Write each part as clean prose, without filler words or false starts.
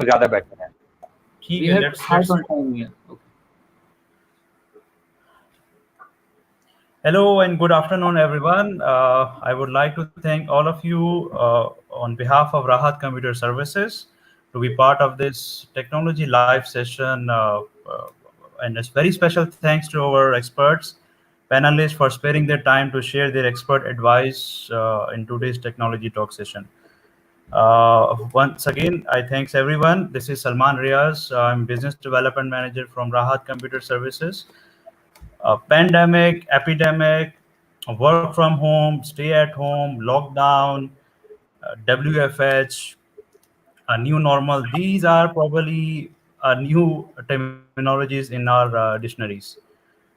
तो ज़्यादा बेटर है। ठीक है, let's Hello and good afternoon, everyone. I would like to thank all of you on behalf of Rahat Computer Services to be part of this technology live session. And a very special thanks to our experts, panelists for sparing their time to share their expert advice in today's technology talk session. Once again, I thanks everyone. This is Salman Riaz. I'm Business Development Manager from Rahat Computer Services. Pandemic, epidemic, work from home, stay at home, lockdown, WFH, a new normal. These are probably new terminologies in our dictionaries.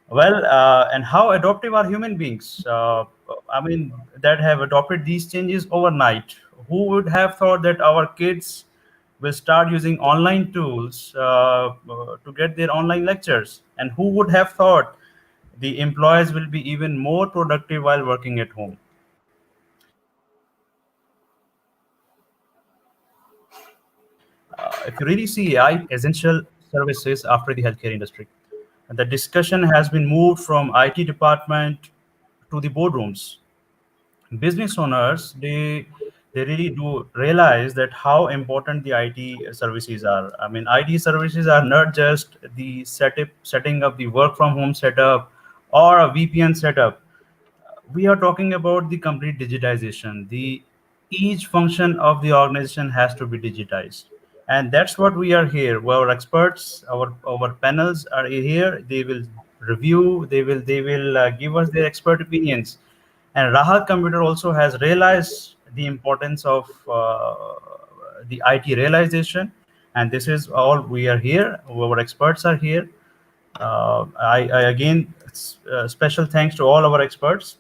Well, and how adaptive are human beings? I mean, that have adopted these changes overnight. Who would have thought that our kids will start using online tools to get their online lectures? And who would have thought the employees will be even more productive while working at home? If you really see AI essential services after the healthcare industry, the discussion has been moved from IT department to the boardrooms. Business owners, they really do realize that how important the IT services are. I mean, IT services are not just the setting up the work from home setup or a VPN setup. We are talking about the complete digitization. The each function of the organization has to be digitized, and that's what we are here. Our experts, our panels are here. They will review. They will give us their expert opinions. And Rahat Computer also has realized the importance of the IT realization, and this is all we are here. Our experts are here. I again special thanks to all our experts.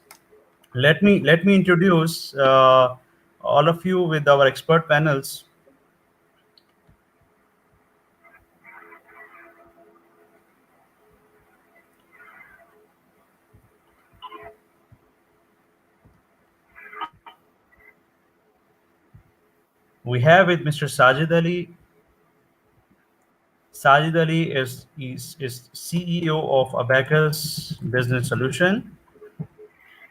Let me introduce all of you with our expert panels. We have with Mr. Sajid Ali. Sajid Ali is CEO of Abacus Business Solution,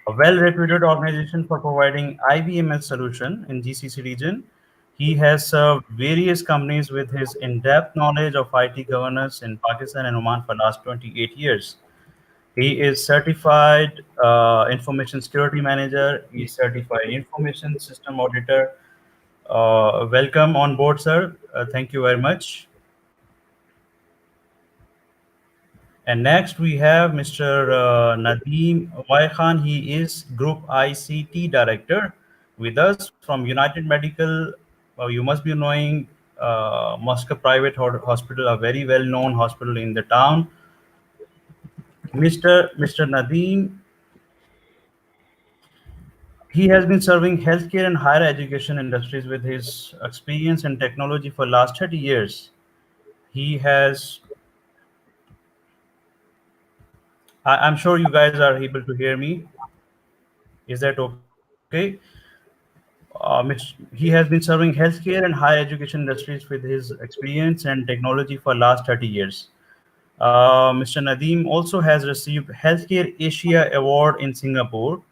a well-reputed organization for providing IBMS solution in GCC region. He has served various companies with his in-depth knowledge of IT governance in Pakistan and Oman for last 28 years. He is certified information security manager. He is certified information system auditor. Welcome on board, sir. Thank you very much. And next we have Mr. Nadeem Khan. He is Group ICT Director with us from United Medical. You must be knowing Moscow Private Hospital, a very well-known hospital in the town. Mr. Nadeem, he has been serving healthcare and higher education industries with his experience in technology for last 30 years. He has, I'm sure you guys are able to hear me. Is that okay? He has been serving healthcare and higher education industries with his experience and technology for last 30 years. Mr. Nadeem also has received Healthcare Asia Award in Singapore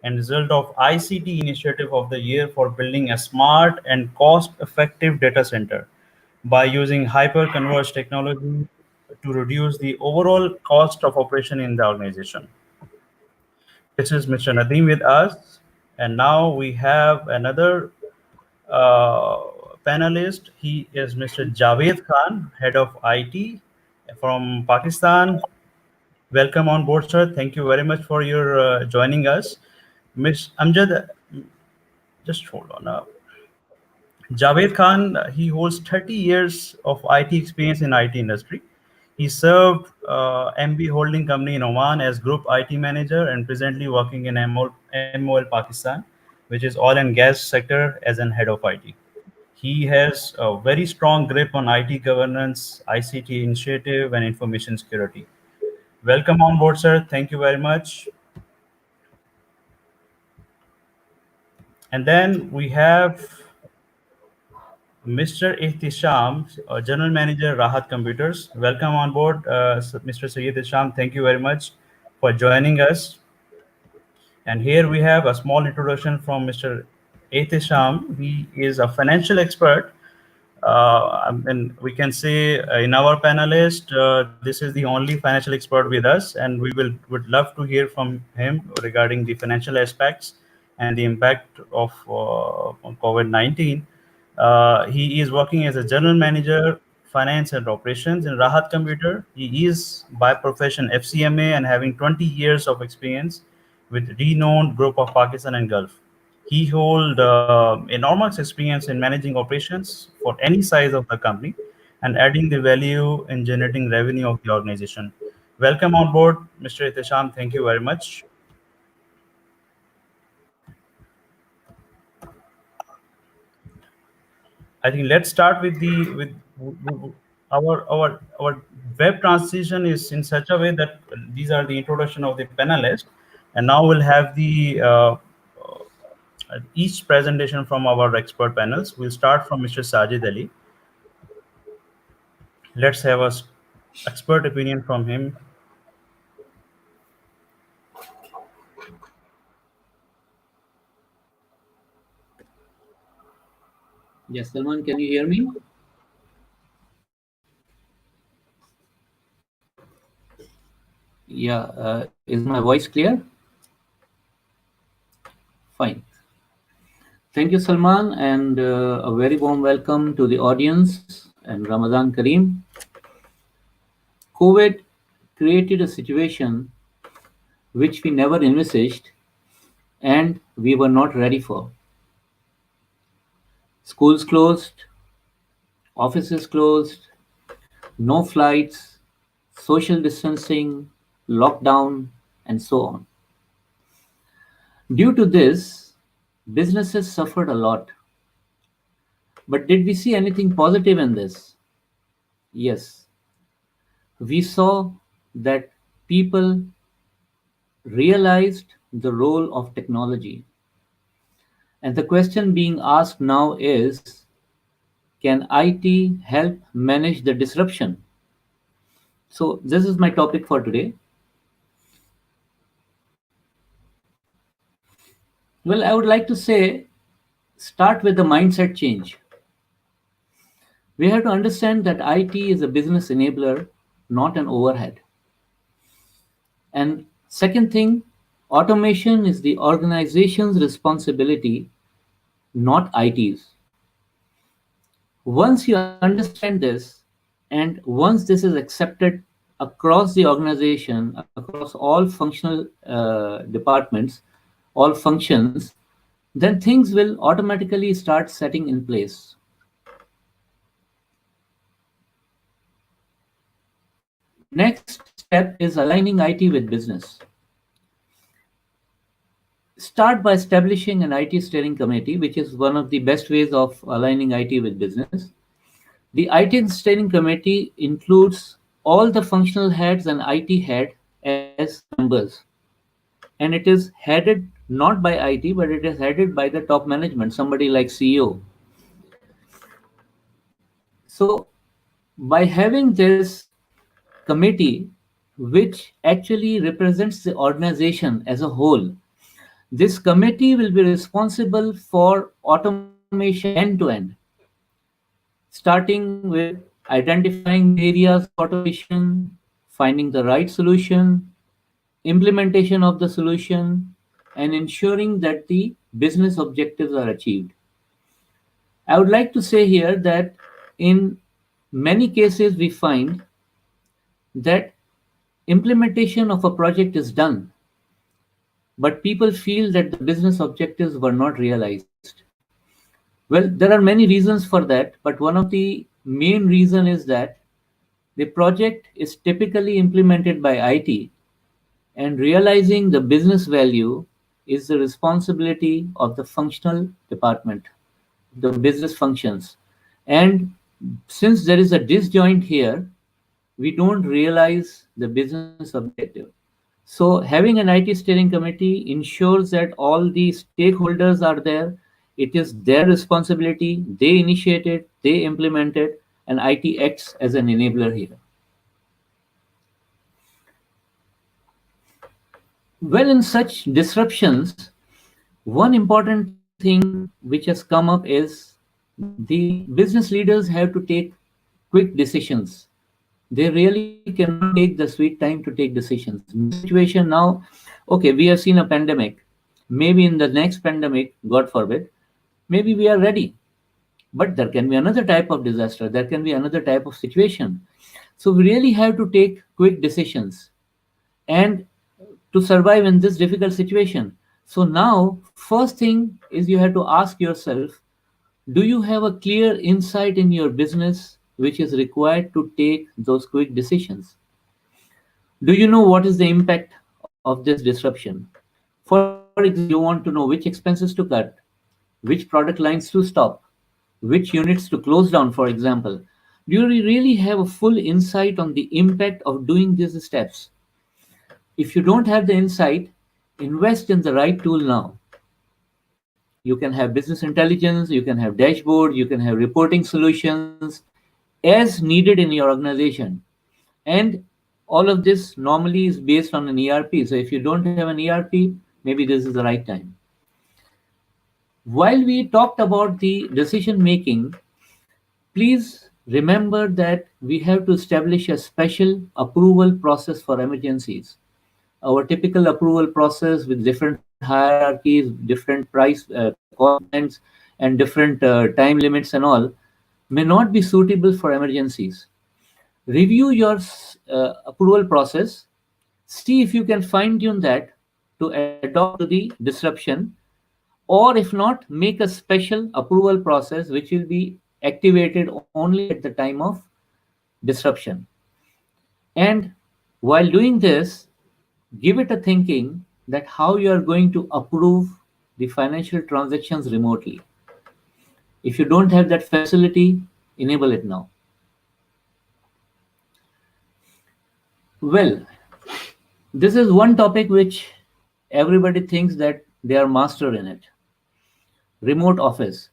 and result of ICT Initiative of the Year for building a smart and cost-effective data center by using hyper-converged technology to reduce the overall cost of operation in the organization. This is Mr. Nadeem with us. And now we have another uh, panelist. He is Mr. Jawad Khan, Head of IT from Pakistan. Welcome on board, sir. Thank you very much for your joining us. Miss Amjad, just hold on. Javed Khan, he holds 30 years of IT experience in IT industry. He served MB Holding Company in Oman as Group IT Manager and presently working in MOL Pakistan, which is oil and gas sector as an head of IT. He has a very strong grip on IT governance, ICT initiative, and information security. Welcome on board, sir. Thank you very much. And then we have Mr. Ihtisham, General Manager, Rahat Computers. Welcome on board, Mr. Sayyid Ihtisham. Thank you very much for joining us. And here we have a small introduction from Mr. Ihtisham. He is a financial expert. And we can say in our panelist, this is the only financial expert with us, and we would love to hear from him regarding the financial aspects and the impact of COVID-19. He is working as a general manager, finance and operations in Rahat Computer. He is by profession FCMA and having 20 years of experience with renowned group of Pakistan and Gulf. He holds enormous experience in managing operations for any size of the company and adding the value in generating revenue of the organization. Welcome on board, Mr. Itisham. Thank you very much. I think let's start with the with our web transition is in such a way that these are the introduction of the panelists, and now we'll have the each presentation from our expert panels. We'll start from Mr. Sajid Ali. Let's have a expert opinion from him. Yes, Salman, can you hear me? Yeah, is my voice clear? Fine. Thank you, Salman, and a very warm welcome to the audience and Ramadan Kareem. COVID created a situation which we never envisaged and we were not ready for. Schools closed, offices closed, no flights, social distancing, lockdown, and so on. Due to this, businesses suffered a lot. But did we see anything positive in this? Yes. We saw that people realized the role of technology. And the question being asked now is, can IT help manage the disruption? So, this is my topic for today. Well, I would like to say, start with the mindset change. We have to understand that IT is a business enabler, not an overhead. And second thing, automation is the organization's responsibility, not IT's. Once you understand this, and once this is accepted across the organization, across all functional departments, all functions, then things will automatically start setting in place. Next step is aligning IT with business. Start by establishing an IT steering committee, which is one of the best ways of aligning IT with business. The IT steering committee includes all the functional heads and IT head as members. And it is headed not by IT, but it is headed by the top management, somebody like CEO. So by having this committee, which actually represents the organization as a whole, this committee will be responsible for automation end to end, starting with identifying the areas of automation, finding the right solution, implementation of the solution, and ensuring that the business objectives are achieved. I would like to say here that in many cases we find that implementation of a project is done, but people feel that the business objectives were not realized. Well, there are many reasons for that, but one of the main reason is that the project is typically implemented by IT, and realizing the business value is the responsibility of the functional department, the business functions. And since there is a disjoint here, we don't realize the business objective. So having an IT steering committee ensures that all the stakeholders are there. It is their responsibility. They initiate it. they implemented, and IT acts as an enabler here. Well, in such disruptions, one important thing which has come up is the business leaders have to take quick decisions. They really cannot take the sweet time to take decisions. New situation now, okay, we have seen a pandemic. Maybe in the next pandemic, God forbid, maybe we are ready. But there can be another type of disaster, there can be another type of situation. So we really have to take quick decisions and to survive in this difficult situation. So now, first thing is you have to ask yourself, do you have a clear insight in your business which is required to take those quick decisions? Do you know what is the impact of this disruption? For example, you want to know which expenses to cut, which product lines to stop, which units to close down, for example. Do you really have a full insight on the impact of doing these steps? If you don't have the insight, invest in the right tool now. You can have business intelligence, you can have dashboard, you can have reporting solutions as needed in your organization. And all of this normally is based on an ERP. So if you don't have an ERP, maybe this is the right time. While we talked about the decision making, please remember that we have to establish a special approval process for emergencies. Our typical approval process with different hierarchies, different price cost segments, and different time limits and all may not be suitable for emergencies. Review your approval process, see if you can fine tune that to adopt to the disruption, or if not, make a special approval process which will be activated only at the time of disruption. And while doing this, give it a thinking that how you are going to approve the financial transactions remotely. If you don't have that facility, enable it now. Well, this is one topic which everybody thinks that they are master in it. Remote office.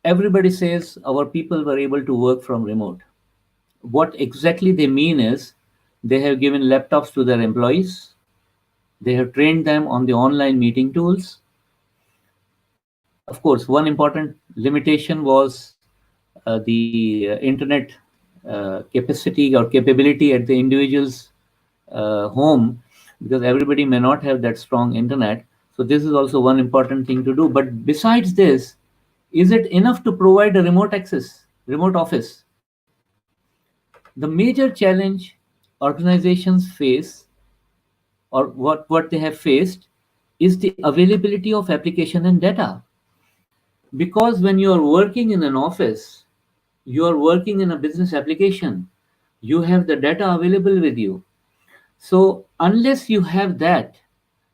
Everybody says our people were able to work from remote. What exactly they mean is they have given laptops to their employees, they have trained them on the online meeting tools. Of course, one important limitation was the internet capacity or capability at the individual's home, because everybody may not have that strong internet. So this is also one important thing to do. But besides this, is it enough to provide a remote access, remote office? The major challenge organizations face, or what they have faced, is the availability of application and data. Because when you are working in an office, you are working in a business application, you have the data available with you. So unless you have that,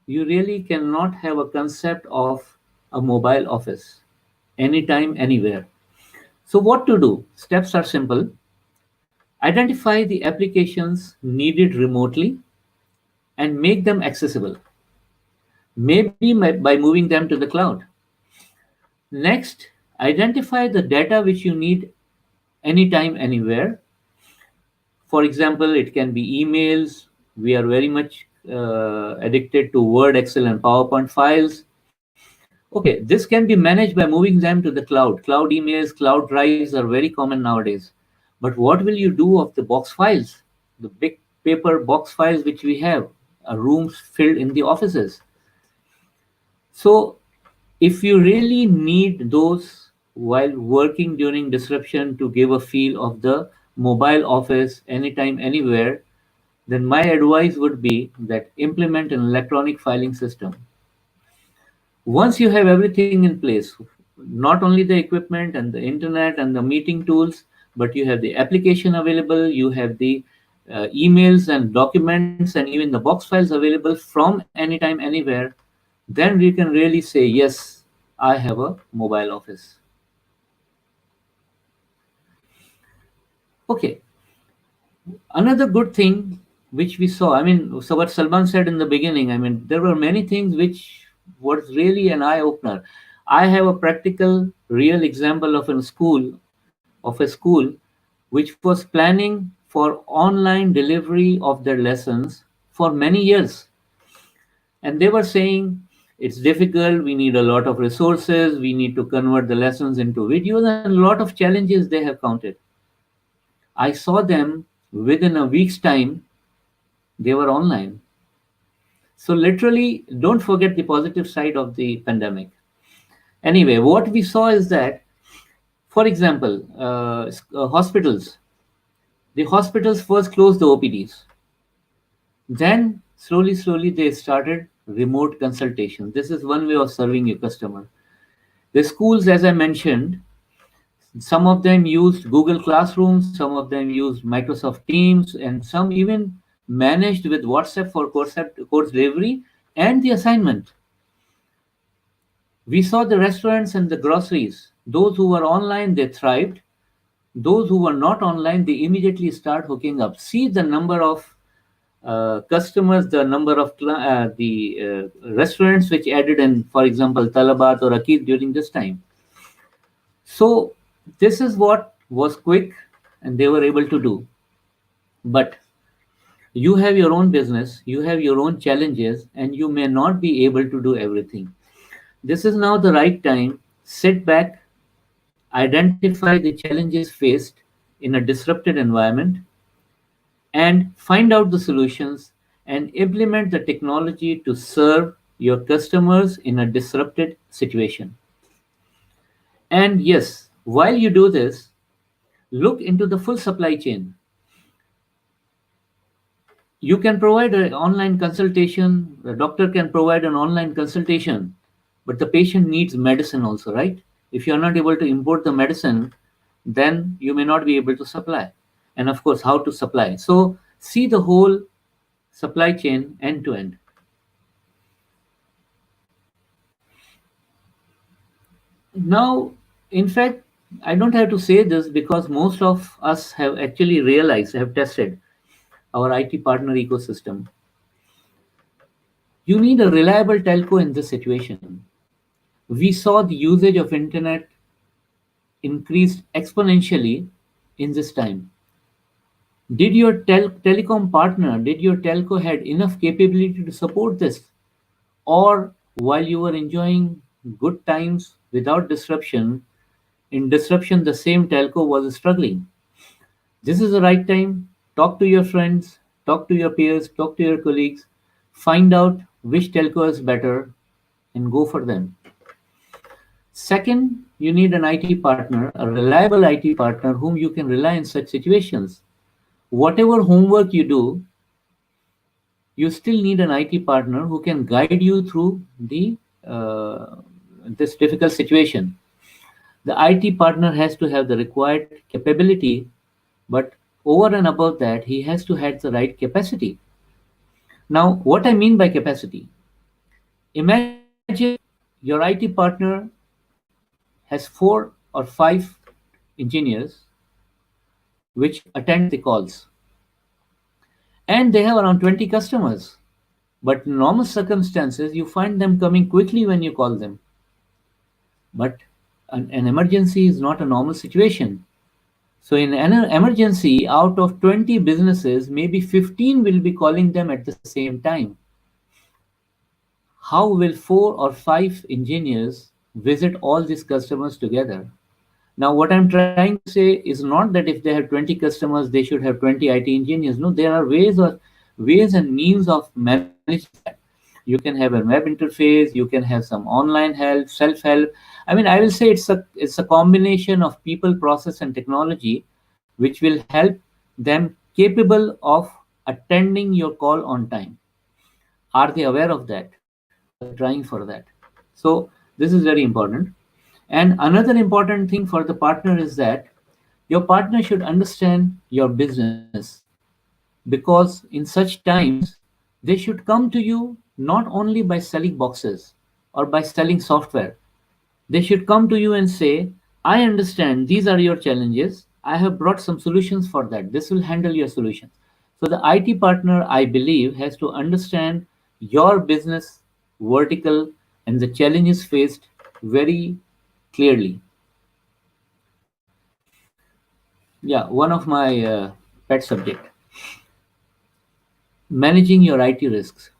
you really cannot have a concept of a mobile office anytime, anywhere. So what to do? Steps are simple. Identify the applications needed remotely and make them accessible, maybe by moving them to the cloud. Next, identify the data which you need anytime, anywhere. For example, it can be emails. We are very much addicted to Word, Excel, and PowerPoint files. Okay, this can be managed by moving them to the cloud. Cloud emails, cloud drives are very common nowadays. But what will you do of the box files, the big paper box files which we have, rooms filled in the offices? So, if you really need those while working during disruption to give a feel of the mobile office anytime, anywhere, then my advice would be that implement an electronic filing system. Once you have everything in place, not only the equipment and the internet and the meeting tools, but you have the application available, you have the emails and documents and even the box files available from anytime, anywhere, then you can really say, yes, I have a mobile office. Okay, another good thing which we saw, I mean, so what Salman said in the beginning, I mean, there were many things which was really an eye opener. I have a practical, real example of a school of a school which was planning for online delivery of their lessons for many years. And they were saying it's difficult, we need a lot of resources, we need to convert the lessons into videos, and a lot of challenges they have counted. I saw them within a week's time, they were online. So, literally, don't forget the positive side of the pandemic. Anyway, what we saw is that, for example, hospitals, the hospitals first closed the OPDs. Then, slowly, they started remote consultation. This is one way of serving a customer. The schools, as I mentioned, some of them used Google Classroom, some of them used Microsoft Teams, and some even managed with WhatsApp for course delivery and the assignment. We saw the restaurants and the groceries. Those who were online, they thrived. Those who were not online, they immediately start hooking up. See the number of customers, the number of the restaurants which added in, for example, Talabat or Akid during this time. So this is what was quick and they were able to do. But you have your own business, you have your own challenges, and you may not be able to do everything. This is now the right time. Sit back, identify the challenges faced in a disrupted environment, and find out the solutions and implement the technology to serve your customers in a disrupted situation. And yes, while you do this, look into the full supply chain. You can provide an online consultation, the doctor can provide an online consultation, but the patient needs medicine also, right? If you are not able to import the medicine, then you may not be able to supply. And of course, how to supply. So, see the whole supply chain end to end. Now, in fact, I don't have to say this because most of us have actually realized, have tested our IT partner ecosystem. You need a reliable telco in this situation. We saw the usage of internet increased exponentially in this time. Did your telecom partner, did your telco had enough capability to support this? Or while you were enjoying good times without disruption, in disruption the same telco was struggling. This is the right time. Talk to your friends, talk to your peers, talk to your colleagues, find out which telco is better and go for them. Second, you need an IT partner, a reliable IT partner whom you can rely in such situations. Whatever homework you do, you still need an IT partner who can guide you through the this difficult situation. The IT partner has to have the required capability, but over and above that, he has to have the right capacity. Now, what I mean by capacity, imagine your IT partner has 4 or 5 engineers which attend the calls, and they have around 20 customers. But in normal circumstances, you find them coming quickly when you call them. But an emergency is not a normal situation. So, in an emergency, out of 20 businesses, maybe 15 will be calling them at the same time. How will 4 or 5 engineers visit all these customers together? Now, what I'm trying to say is not that if they have 20 customers, they should have 20 IT engineers. No, there are ways and means of managing that. You can have a web interface, you can have some online help, self-help. I mean, I will say it's a combination of people, process, and technology, which will help them capable of attending your call on time. Are they aware of that? Are they trying for that? So this is very important. And another important thing for the partner is that your partner should understand your business, because in such times they should come to you not only by selling boxes or by selling software. They should come to you and say, I understand these are your challenges. I have brought some solutions for that. This will handle your solutions. So the IT partner, I believe, has to understand your business vertical and the challenges faced very clearly. Yeah, one of my pet subject, managing your IT risks.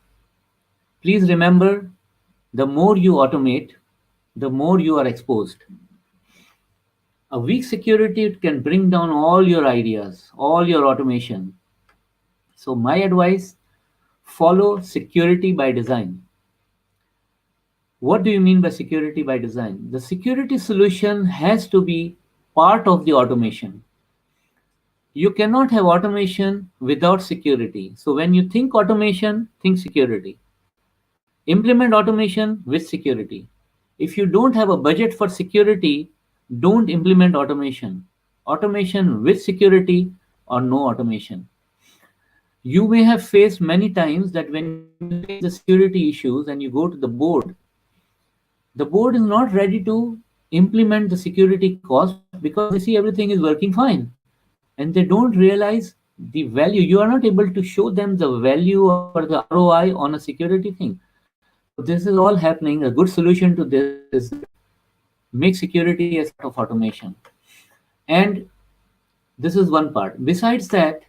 Please remember, the more you automate, the more you are exposed. A weak security can bring down all your ideas, all your automation. So my advice, follow security by design. What do you mean by security by design? The security solution has to be part of the automation. You cannot have automation without security. So when you think automation, think security. Implement automation with security. If you don't have a budget for security, don't implement automation. Automation with security or no automation. You may have faced many times that when you face the security issues and you go to the board is not ready to implement the security cost because they see everything is working fine and they don't realize the value. You are not able to show them the value or the ROI on a security thing. So this is all happening. A good solution to this is that make security as part of automation. And this is one part. Besides that,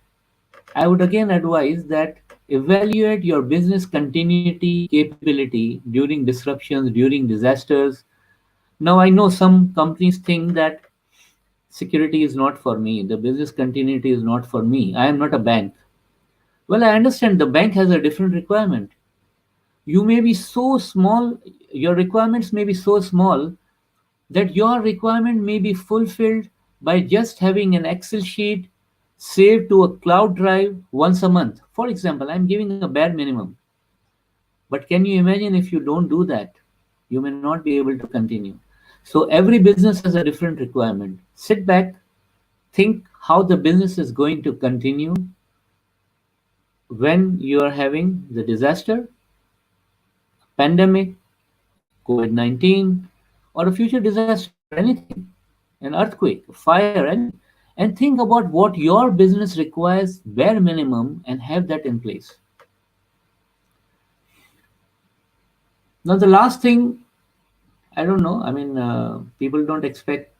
I would again advise that evaluate your business continuity capability during disruptions, during disasters. Now, I know some companies think that security is not for me, the business continuity is not for me. I am not a bank. Well, I understand the bank has a different requirement. You may be so small, your requirements may be so small that your requirement may be fulfilled by just having an Excel sheet saved to a cloud drive once a month. For example, I'm giving a bare minimum. But can you imagine if you don't do that? You may not be able to continue. So every business has a different requirement. Sit back, think how the business is going to continue when you are having the disaster, pandemic, COVID 19, or a future disaster, anything, an earthquake, a fire, anything. And think about what your business requires bare minimum and have that in place. Now, the last thing, I don't know, I mean, people don't expect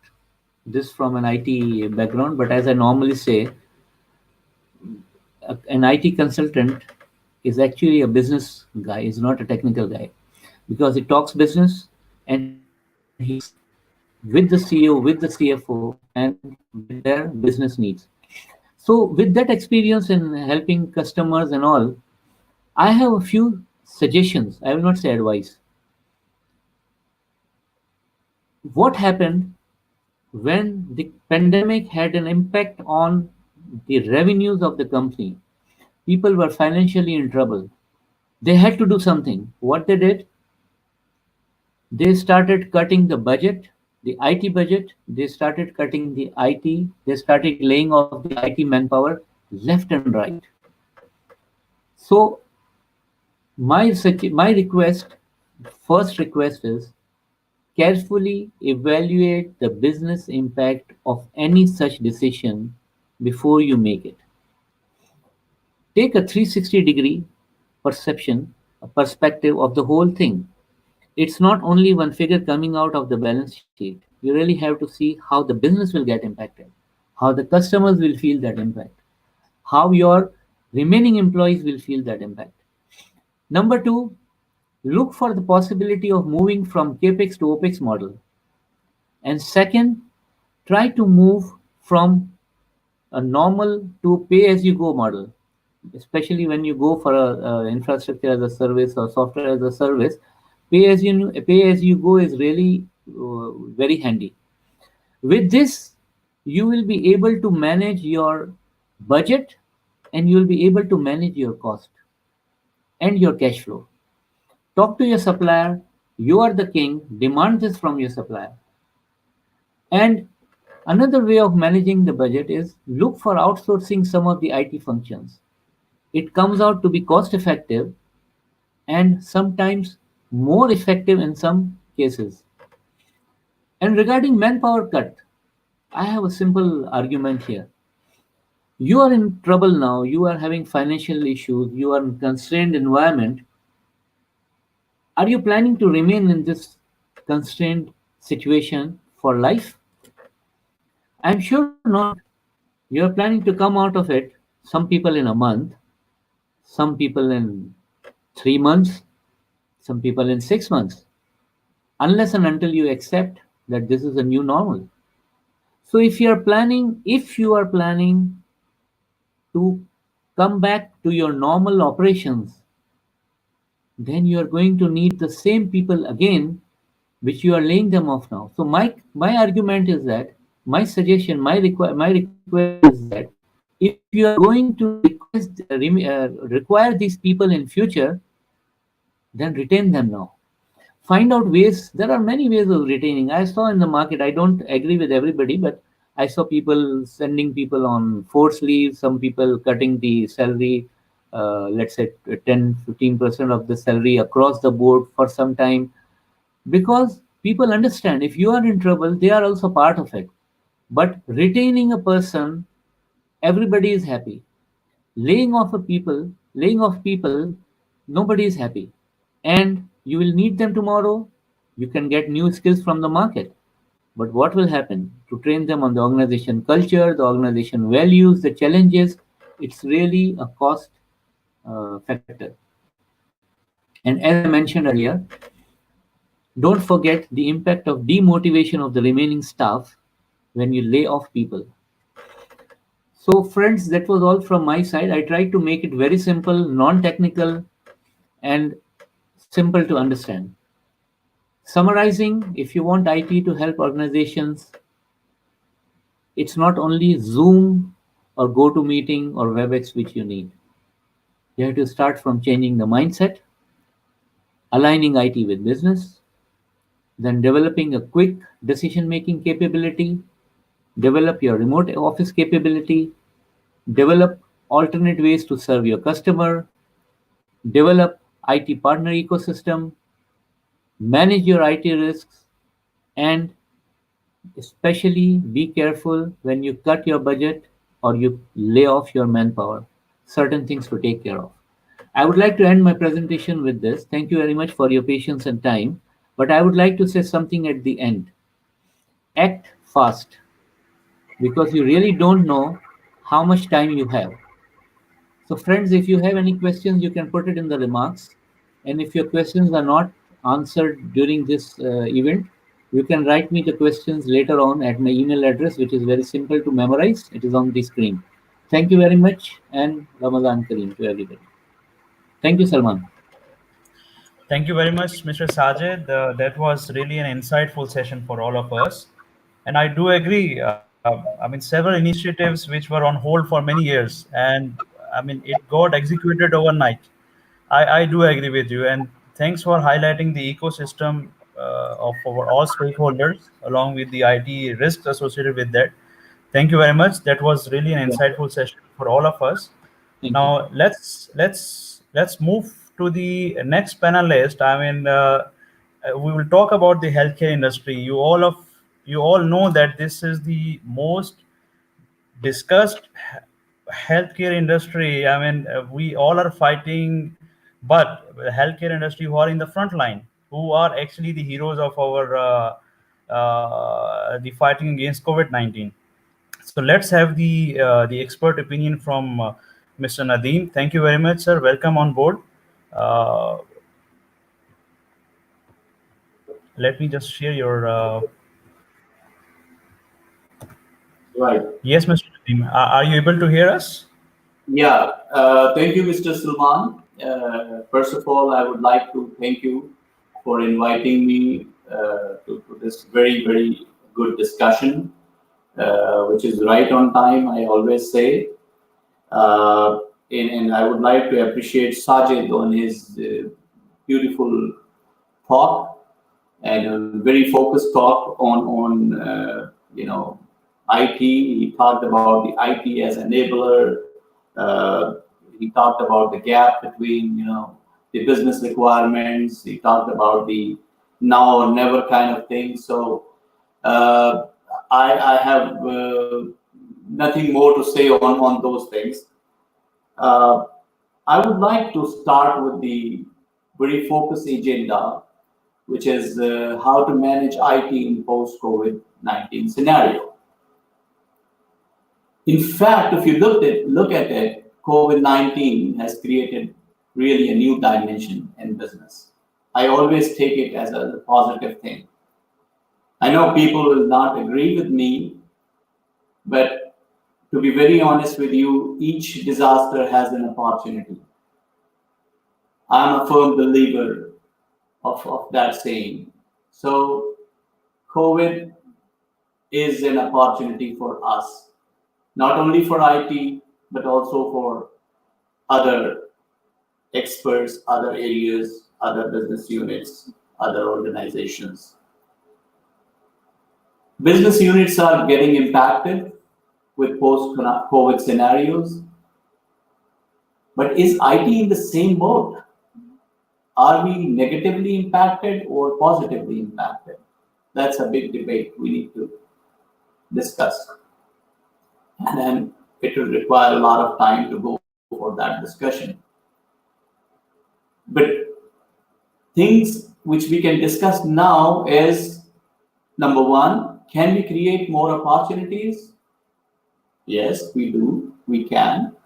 this from an IT background, but as I normally say, an IT consultant is actually a business guy, is not a technical guy, because he talks business and he works with the CEO, with the CFO, and with their business needs. So, with that experience in helping customers and all, I have a few suggestions. I will not say advice. What happened when the pandemic had an impact on the revenues of the company? People were financially in trouble. They had to do something. What they did, they started cutting the budget, the IT budget. They started cutting the IT. They started laying off the IT manpower left and right. So my request, first request is carefully evaluate the business impact of any such decision before you make it. Take a 360-degree perception, a perspective of the whole thing. It's not only one figure coming out of the balance sheet. You really have to see how the business will get impacted, how the customers will feel that impact, how your remaining employees will feel that impact. Number two, look for the possibility of moving from capex to opex model. And second, try to move from a normal to pay as you go model, especially when you go for a infrastructure as a service or software as a service. Pay as you go is really very handy. With this, you will be able to manage your budget and you will be able to manage your cost and your cash flow. Talk to your supplier. You are the king. Demand this from your supplier. And another way of managing the budget is look for outsourcing some of the IT functions. It comes out to be cost effective and sometimes more effective in some cases. And regarding manpower cut, I have a simple argument here. You are in trouble now, you are having financial issues, you are in constrained environment. Are you planning to remain in this constrained situation for life? I'm sure not. You are planning to come out of it, some people in a month, some people in 3 months, some people in 6 months, unless and until you accept that this is a new normal. So if you are planning to come back to your normal operations, then you are going to need the same people again, which you are laying them off now. So my argument is that my request is that if you are going to require these people in future, then retain them now. Find out ways. There are many ways of retaining. I saw in the market. I don't agree with everybody, but I saw people sending people on forced leave. Some people cutting the salary, let's say 10-15% of the salary across the board for some time, because people understand if you are in trouble, they are also part of it. But retaining a person, everybody is happy. Laying off people, nobody is happy. And you will need them tomorrow. You can get new skills from the market. But what will happen? To train them on the organization culture, the organization values, the challenges, it's really a cost factor. And as I mentioned earlier, don't forget the impact of demotivation of the remaining staff when you lay off people. So, friends, that was all from my side. I tried to make it very simple, non technical, and simple to understand. Summarizing, if you want IT to help organizations, it's not only Zoom or GoToMeeting or WebEx which you need. You have to start from changing the mindset, aligning IT with business, then developing a quick decision making capability, develop your remote office capability, develop alternate ways to serve your customer, develop IT partner ecosystem, manage your IT risks, and especially be careful when you cut your budget or you lay off your manpower. Certain things to take care of. I would like to end my presentation with this. Thank you very much for your patience and time. But I would like to say something at the end. Act fast because you really don't know how much time you have. So, friends, if you have any questions, you can put it in the remarks. And if your questions are not answered during this event, you can write me the questions later on at my email address, which is very simple to memorize. It is on the screen. Thank you very much, and Ramadan Kareem to everybody. Thank you, Salman. Thank you very much, Mr. Sajid. That was really an insightful session for all of us. And I do agree. Several initiatives which were on hold for many years, and it got executed overnight. I do agree with you. And thanks for highlighting the ecosystem of our all stakeholders, along with the IT risks associated with that. Thank you very much. That was really an Yeah, insightful session for all of us. thank you. Now let's move to the next panelist. We will talk about the healthcare industry. You all know that this is the most discussed healthcare industry. We all are fighting, but the healthcare industry who are in the front line, who are actually the heroes of our the fighting against COVID-19. So let's have the expert opinion from Mr. Nadeem. Thank you very much, sir. Welcome on board. Uh, Let me just share your. Right. Yes, Mr. Nadeem. Are you able to hear us? Yeah. Thank you, Mr. Sulman. First of all, I would like to thank you for inviting me to this very, very good discussion, which is right on time, I always say. And I would like to appreciate Sajid on his beautiful talk and a very focused talk on IT. He talked about the IT as enabler. Uh, he talked about the gap between the business requirements. He talked about the now or never kind of thing. So uh, I have nothing more to say on those things. Uh, I would like to start with the very focused agenda, which is how to manage IT in post-COVID-19 scenario. In fact, if you look at it, COVID-19 has created really a new dimension in business. I always take it as a positive thing. I know people will not agree with me, but to be very honest with you, each disaster has an opportunity. I'm a firm believer of that saying. So COVID is an opportunity for us, not only for IT, but also for other experts, other areas, other business units, other organizations. Business units are getting impacted with post-COVID scenarios. But is IT in the same boat? Are we negatively impacted or positively impacted? That's a big debate we need to discuss. And then it will require a lot of time to go for that discussion. But things which we can discuss now is, number one, can we create more opportunities? Yes, we do. We can.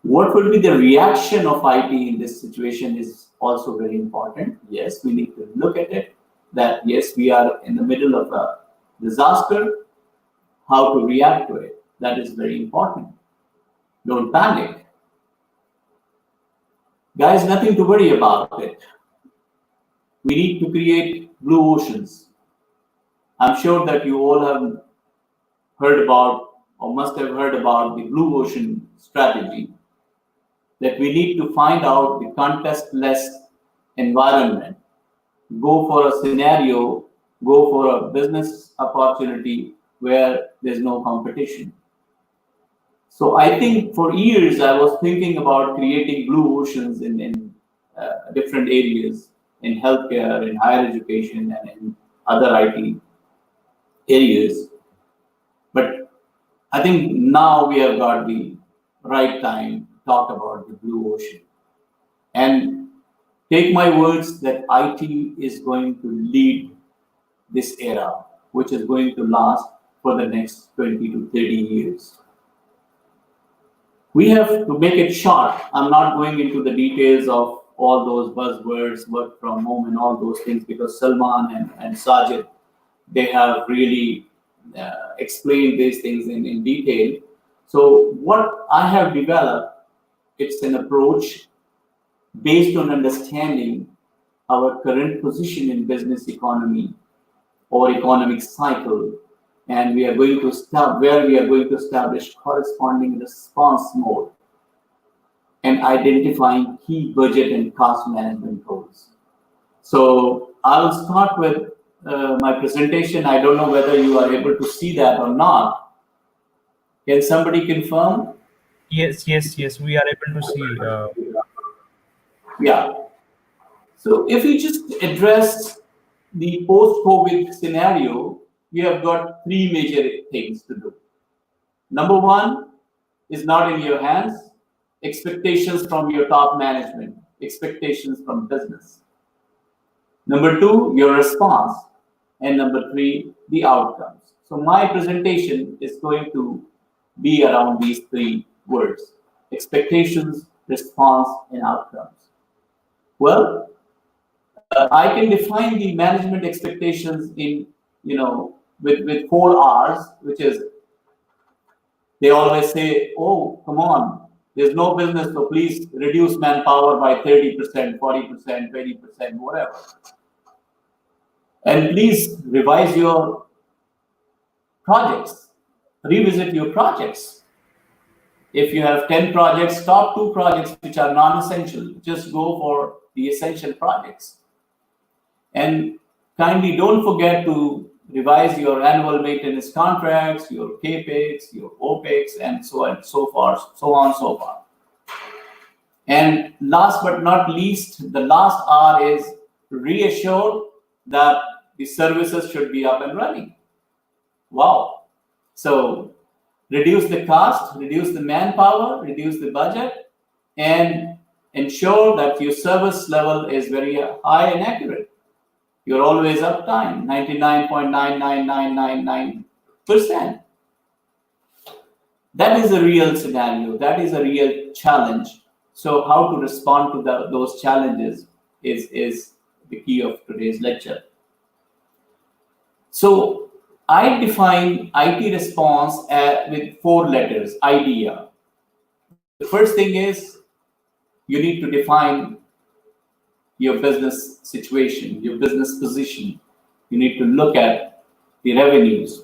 What will be the reaction of IT in this situation is also very important. Yes, we need to look at it, that yes, we are in the middle of a disaster, how to react to it. That is very important. Don't panic. Guys, nothing to worry about it. We need to create blue oceans. I'm sure that you all have heard about or must have heard about the blue ocean strategy, that we need to find out the contestless environment, go for a scenario, go for a business opportunity where there's no competition. So I think for years I was thinking about creating blue oceans in different areas, in healthcare, in higher education, and in other IT areas. But I think now we have got the right time to talk about the blue ocean. And take my words that IT is going to lead this era, which is going to last for the next 20 to 30 years. We have to make it short. I'm not going into the details of all those buzzwords, work from home and all those things, because Salman and Sajid, they have really explained these things in detail. So what I have developed, it's an approach based on understanding our current position in business economy or economic cycle, and we are going to establish corresponding response mode and identifying key budget and cost management goals. So I will start with my presentation. I don't know whether you are able to see that or not. Can somebody confirm? Yes, we are able to see. Yeah. So if we just address the post-COVID scenario, we have got three major things to do. Number one is not in your hands. Expectations from your top management, expectations from business. Number two, your response. And number three, the outcomes. So my presentation is going to be around these three words: expectations, response, and outcomes. Well, I can define the management expectations in, with 4 R's, which is, they always say, oh, come on, there's no business, so please reduce manpower by 30%, 40%, 20%, whatever. And please revise your projects, revisit your projects. If you have 10 projects, stop 2 projects which are non-essential. Just go for the essential projects. And kindly don't forget to revise your annual maintenance contracts, your CAPEX, your OPEX, and so on and so forth, so on and so forth. And last but not least, the last R is reassure that the services should be up and running. Wow. So reduce the cost, reduce the manpower, reduce the budget, and ensure that your service level is very high and accurate. You're always uptime, 99.99999%. That is a real scenario. That is a real challenge. So how to respond to those challenges is the key of today's lecture. So I define IT response with 4 letters, IDEA. The first thing is you need to define your business situation, your business position. You need to look at the revenues.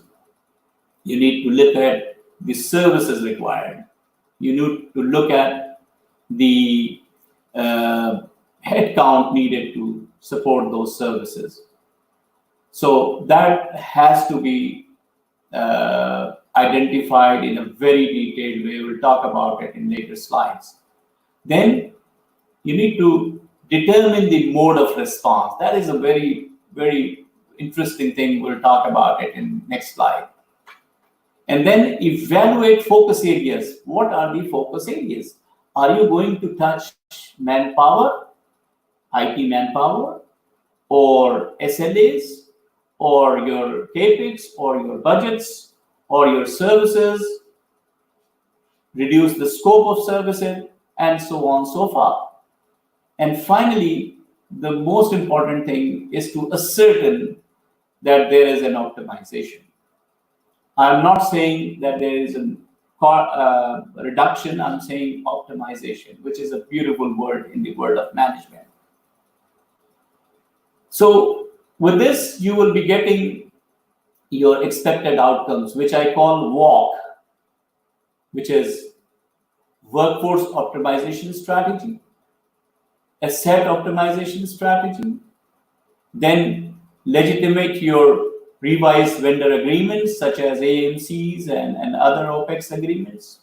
You need to look at the services required. You need to look at the headcount needed to support those services. So that has to be identified in a very detailed way. We'll talk about it in later slides. Then you need to determine the mode of response. That is a very, very interesting thing. We'll talk about it in next slide. And then evaluate focus areas. What are the focus areas? Are you going to touch manpower, IT manpower, or SLAs, or your CAPEX, or your budgets, or your services, reduce the scope of services, and so on, so far. And finally, the most important thing is to ascertain that there is an optimization. I'm not saying that there is a reduction, I'm saying optimization, which is a beautiful word in the world of management. So with this, you will be getting your expected outcomes, which I call WALK, which is workforce optimization strategy, asset optimization strategy, then legitimate your revised vendor agreements such as AMCs and other OPEX agreements.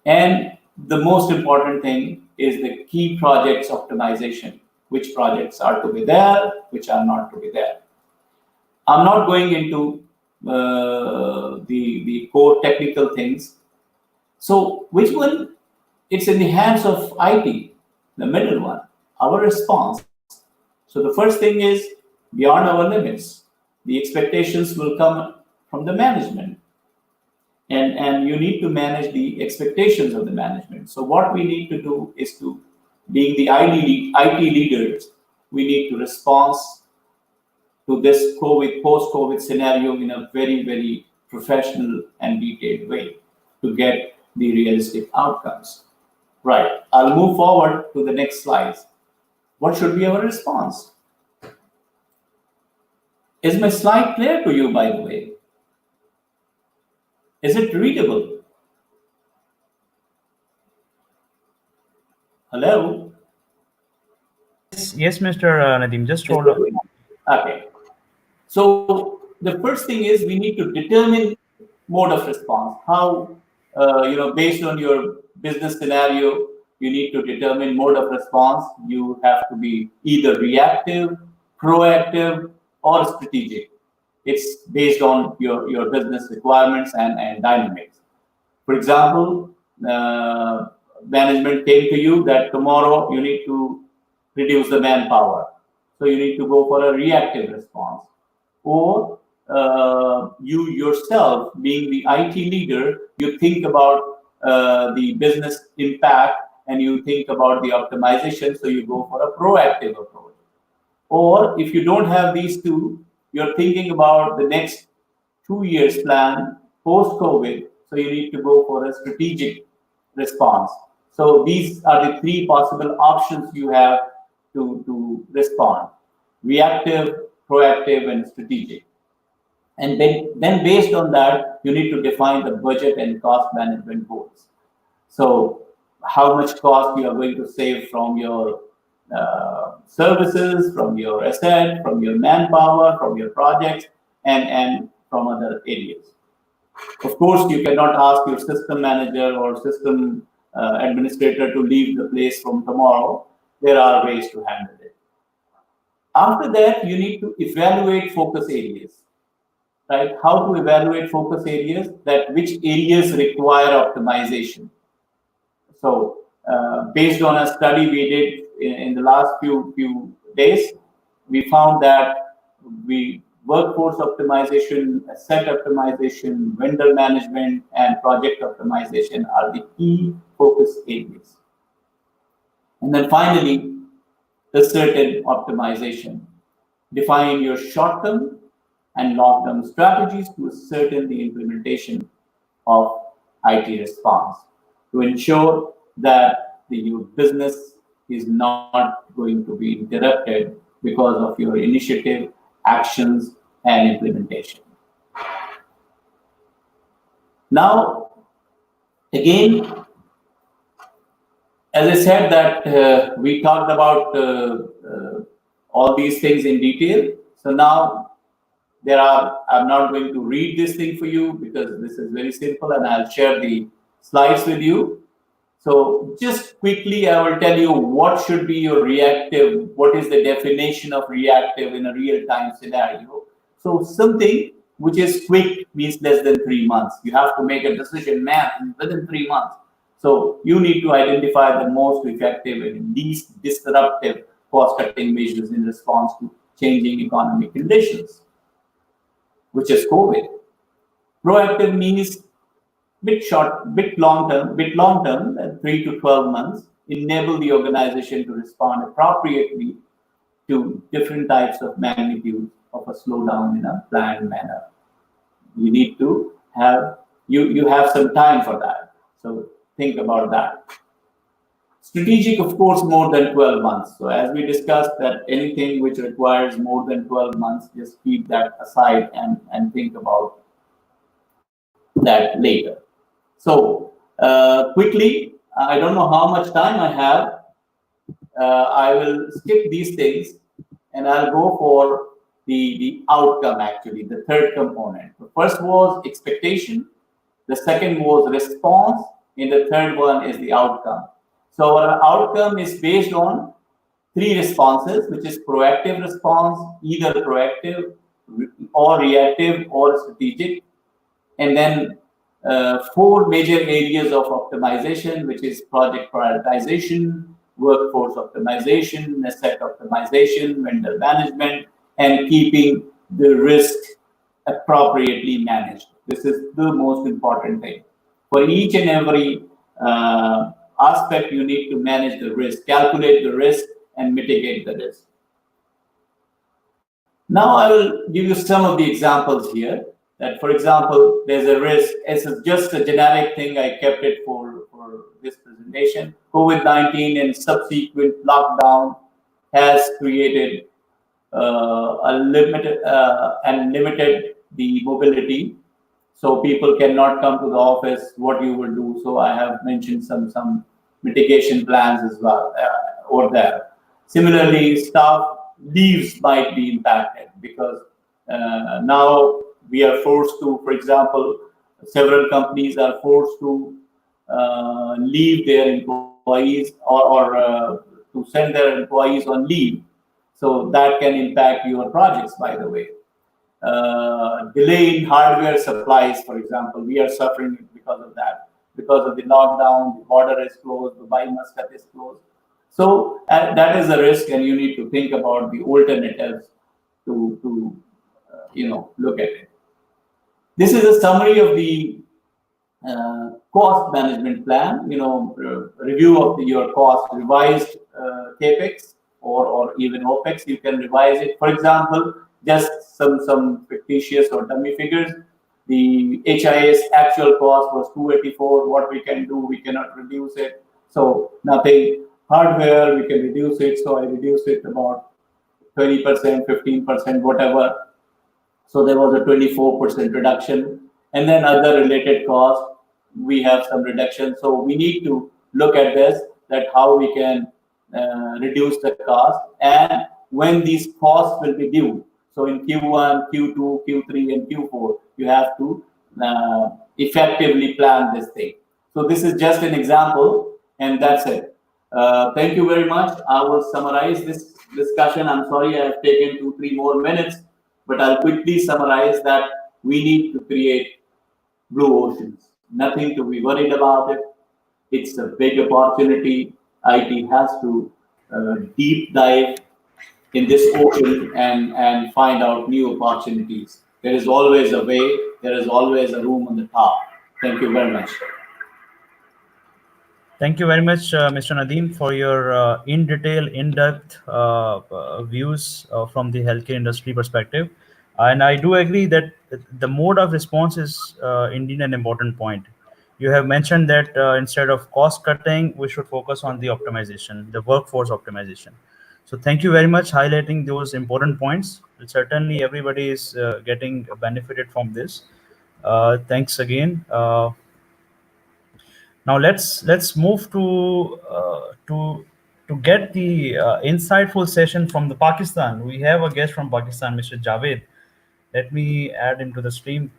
And the most important thing is the key projects optimization, which projects are to be there, which are not to be there. I'm not going into the core technical things. So which one? It's in the hands of IT, the middle one, our response. So the first thing is beyond our limits. The expectations will come from the management. And you need to manage the expectations of the management. So what we need to do is to, being the IT leaders, we need to respond to this post-COVID scenario in a very, very professional and detailed way to get the realistic outcomes. Right, I'll move forward to the next slides. What should be our response? Is my slide clear to you, by the way? Is it readable? Hello? Yes, Mr. Nadeem, just hold on. Okay. So the first thing is we need to determine mode of response. How, based on your business scenario, you need to determine mode of response. You have to be either reactive, proactive, or strategic. It's based on your business requirements and dynamics. For example, management came to you that tomorrow you need to reduce the manpower. So you need to go for a reactive response. Or you yourself, being the IT leader, you think about the business impact and you think about the optimization, so you go for a proactive approach. Or if you don't have these two, you're thinking about the next 2 years plan post-COVID, so you need to go for a strategic response. So these are the 3 possible options you have to respond: reactive, proactive, and strategic. And then based on that, you need to define the budget and cost management goals. So how much cost you are going to save from your services, from your asset, from your manpower, from your projects, and from other areas. Of course, you cannot ask your system manager or system administrator to leave the place from tomorrow. There are ways to handle it. After that, you need to evaluate focus areas, right? How to evaluate focus areas, that which areas require optimization. So based on a study we did in the last few days, we found that workforce optimization, asset optimization, vendor management, and project optimization are the key focus areas. And then finally, ascertain optimization. Define your short-term and long-term strategies to ascertain the implementation of IT response to ensure that your business is not going to be interrupted because of your initiative, actions, and implementation. Now, again, as I said that we talked about all these things in detail. So now I'm not going to read this thing for you because this is very simple, and I'll share the slides with you. So just quickly, I will tell you what should be your reactive, what is the definition of reactive in a real-time scenario. So something which is quick means less than 3 months. You have to make a decision, man, within 3 months. So you need to identify the most effective and least disruptive cost-cutting measures in response to changing economic conditions, which is COVID. Proactive means bit short, bit long term, 3 to 12 months, enable the organization to respond appropriately to different types of magnitude of a slowdown in a planned manner. You need to have, you have some time for that. So think about that. Strategic, of course, more than 12 months. So as we discussed, that anything which requires more than 12 months, just keep that aside and think about that later. So quickly, I don't know how much time I have. I will skip these things and I'll go for the outcome, actually, the third component. The first was expectation, the second was response, and the third one is the outcome. So our outcome is based on 3 responses, which is proactive response, either proactive or reactive or strategic, and then 4 major areas of optimization, which is project prioritization, workforce optimization, asset optimization, vendor management, and keeping the risk appropriately managed. This is the most important thing. For each and every aspect, you need to manage the risk, calculate the risk, and mitigate the risk. Now I will give you some of the examples here. That, for example, there's a risk. It's just a generic thing. I kept it for this presentation. COVID-19 and subsequent lockdown has created limited the mobility. So people cannot come to the office. What you will do? So I have mentioned some mitigation plans as well over there. Similarly, staff leaves might be impacted because now we are forced to, for example, several companies are forced to leave their employees or to send their employees on leave. So that can impact your projects, by the way. Delay in hardware supplies, for example, we are suffering because of that. Because of the lockdown, the border is closed, the Dubai Muscat is closed. So that is a risk, and you need to think about the alternatives to look at it. This is a summary of the cost management plan. Review of your cost, revised capex or even opex. You can revise it. For example, just some fictitious or dummy figures. The HIS actual cost was 284. What we can do, we cannot reduce it. So nothing. Hardware, we can reduce it. So I reduced it about 20%, 15%, whatever. So there was a 24% reduction. And then other related costs, we have some reduction. So we need to look at this, that how we can reduce the cost and when these costs will be due. So in Q1, Q2, Q3, and Q4, you have to effectively plan this thing. So this is just an example, and that's it. Thank you very much. I will summarize this discussion. I'm sorry I have taken 2-3 more minutes, but I'll quickly summarize that we need to create blue oceans. Nothing to be worried about it. It's a big opportunity. IT has to deep dive in this ocean and find out new opportunities. There is always a way, there is always a room on the top. Thank you very much. Thank you very much, Mr. Nadeem, for your in detail, in-depth views from the healthcare industry perspective. And I do agree that the mode of response is indeed an important point. You have mentioned that instead of cost cutting, we should focus on the optimization, the workforce optimization. So thank you very much highlighting those important points. Certainly, everybody is getting benefited from this. Thanks again. Now let's move to get the insightful session from the Pakistan. We have a guest from Pakistan, Mr. Javed. Let me add into the stream.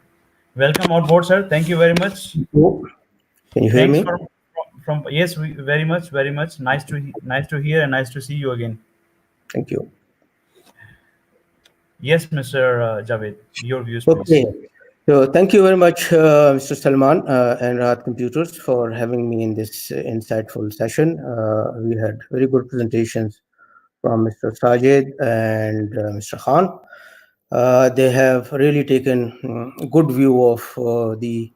Welcome on board, sir. Thank you very much. Oh, can you hear Thanks me? from yes, we, very much. Nice to hear and nice to see you again. Thank you. Yes, Mr. Javed, your views, please. Okay. So thank you very much, Mr. Salman and Rahat Computers for having me in this insightful session. We had very good presentations from Mr. Sajid and Mr. Khan. They have really taken a good view of the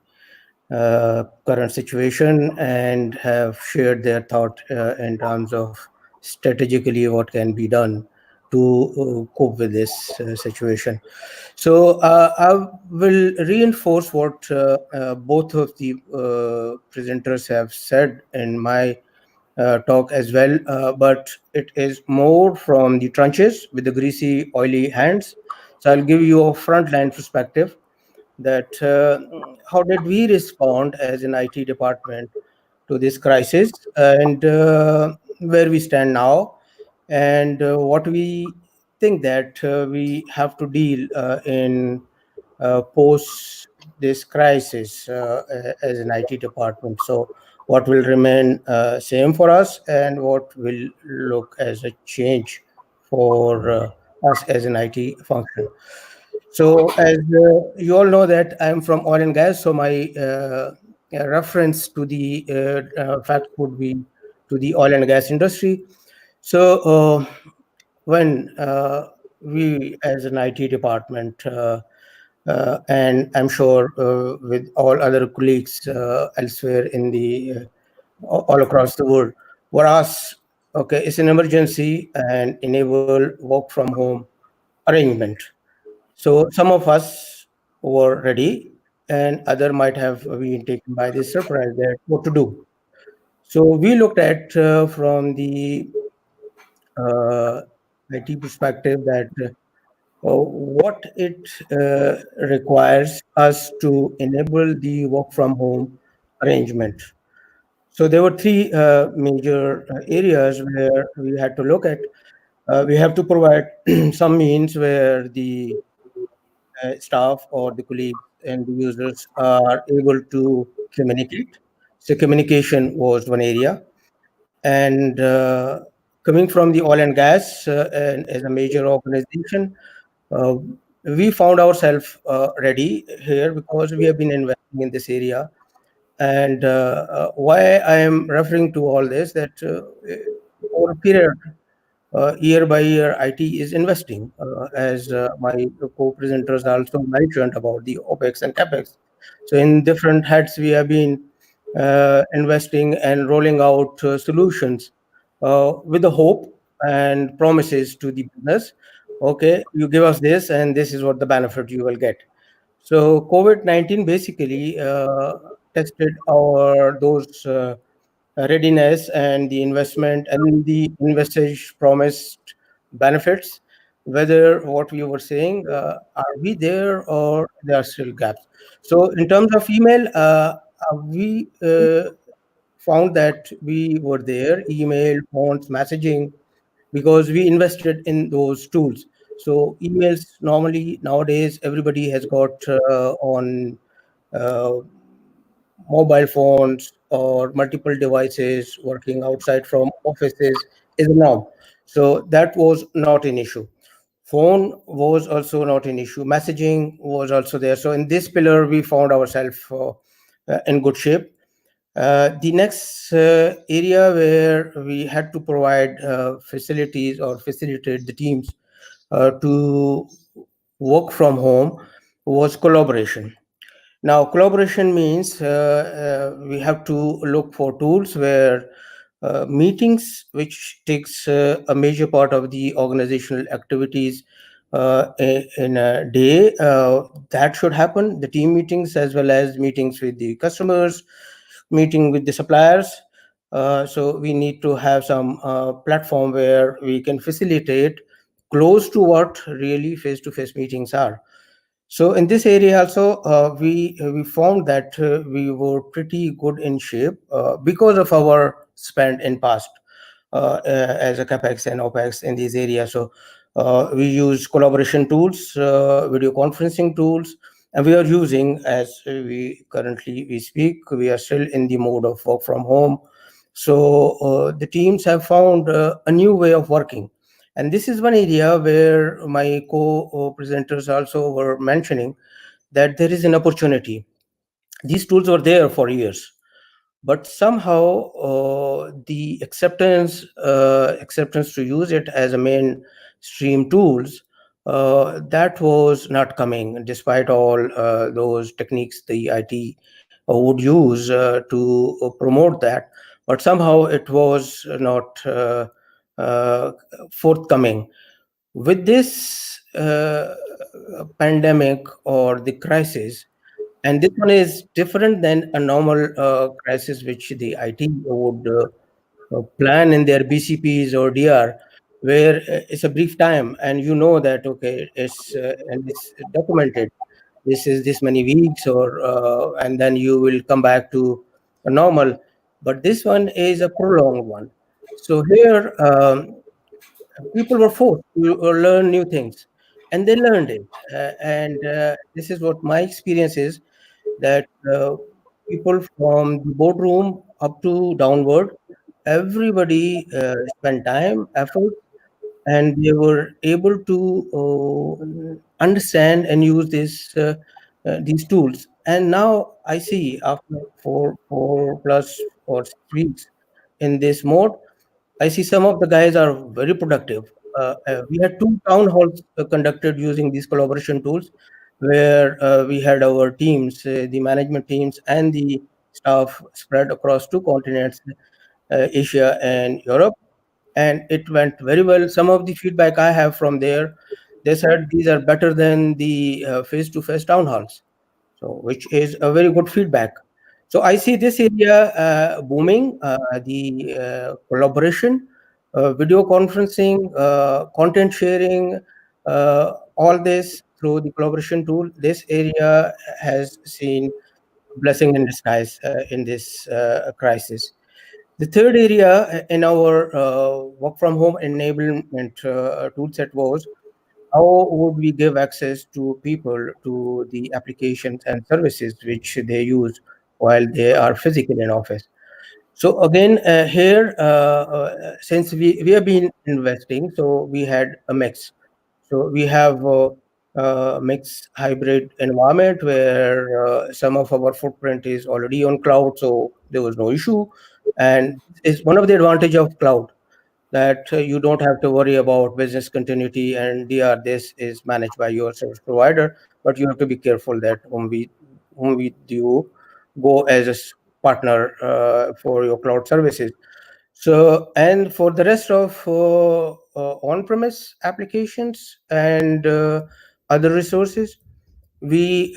current situation and have shared their thought in terms of strategically what can be done to cope with this situation. So I will reinforce what both of the presenters have said in my talk as well, but it is more from the trenches with the greasy, oily hands. So I'll give you a frontline perspective that how did we respond as an IT department to this crisis and where we stand now and what we think that we have to deal in post this crisis as an IT department. So what will remain same for us and what will look as a change for us as an IT function. So, as you all know, that I'm from oil and gas, so my reference to the fact would be to the oil and gas industry. So, when we, as an IT department, and I'm sure with all other colleagues elsewhere in the all across the world, were asked, okay, it's an emergency and enable work from home arrangement. So some of us were ready, and other might have been taken by this surprise that what to do. So we looked at from the uh, IT perspective that what it requires us to enable the work from home arrangement. So there were three major areas where we had to look at. We have to provide some means where the staff or the colleagues and the users are able to communicate. So communication was one area. And coming from the oil and gas and as a major organization, uh, we found ourselves ready here because we have been investing in this area. And why I am referring to all this, that over a period year by year, IT is investing, as my co-presenters also mentioned about the OPEX and CAPEX. So in different heads, we have been investing and rolling out solutions with the hope and promises to the business. Okay, you give us this, and this is what the benefit you will get. So COVID-19 basically tested our those readiness and the investment and the envisaged promised benefits, whether what we were saying, are we there or there are still gaps. So in terms of email, we found that we were there, email, phones, messaging, because we invested in those tools. So emails normally nowadays everybody has got on uh, mobile phones or multiple devices working outside from offices is a norm. So that was not an issue. Phone was also not an issue. Messaging was also there. So in this pillar, we found ourselves in good shape. The next area where we had to provide facilities or facilitate the teams to work from home was collaboration. Now, collaboration means we have to look for tools where meetings, which takes a major part of the organizational activities in a day, that should happen. The team meetings as well as meetings with the customers, meeting with the suppliers. So we need to have some platform where we can facilitate close to what really face-to-face meetings are. So in this area also, we found that we were pretty good in shape because of our spend in past as a capex and opex in these areas. So we use collaboration tools, video conferencing tools, and we are using, as we currently we speak, we are still in the mode of work from home. So the teams have found a new way of working, and this is one area where my co-presenters also were mentioning that there is an opportunity. These tools were there for years, but somehow the acceptance to use it as a mainstream tools, that was not coming, despite all those techniques the IT would use to promote that, but somehow it was not forthcoming. With this pandemic or the crisis, and this one is different than a normal crisis which the IT would plan in their BCPs or DR, where it's a brief time and you know that okay, it's and it's documented. This is this many weeks, or and then you will come back to a normal. But this one is a prolonged one. So here, people were forced to learn new things, and they learned it. And this is what my experience is, that people from the boardroom up to downward, everybody spent time, effort, and they were able to understand and use these tools. And now I see, after four plus or 6 weeks in this mode, I see some of the guys are very productive. We had two town halls conducted using these collaboration tools, where we had our teams, the management teams, and the staff spread across two continents, Asia and Europe, and it went very well. Some of the feedback I have from there, they said these are better than the face-to-face town halls, so which is a very good feedback. So I see this area booming, the collaboration, video conferencing, content sharing, all this through the collaboration tool. This area has seen blessing in disguise in this crisis. The third area in our work from home enablement tool set was how would we give access to people to the applications and services which they use while they are physically in office. So again, here, since we have been investing, so we had a mix. So we have a mixed hybrid environment where some of our footprint is already on cloud, so there was no issue. And it's one of the advantage of cloud, that you don't have to worry about business continuity and DR. This is managed by your service provider, but you have to be careful that whom we do go as a partner for your cloud services. So, and for the rest of on-premise applications and other resources, we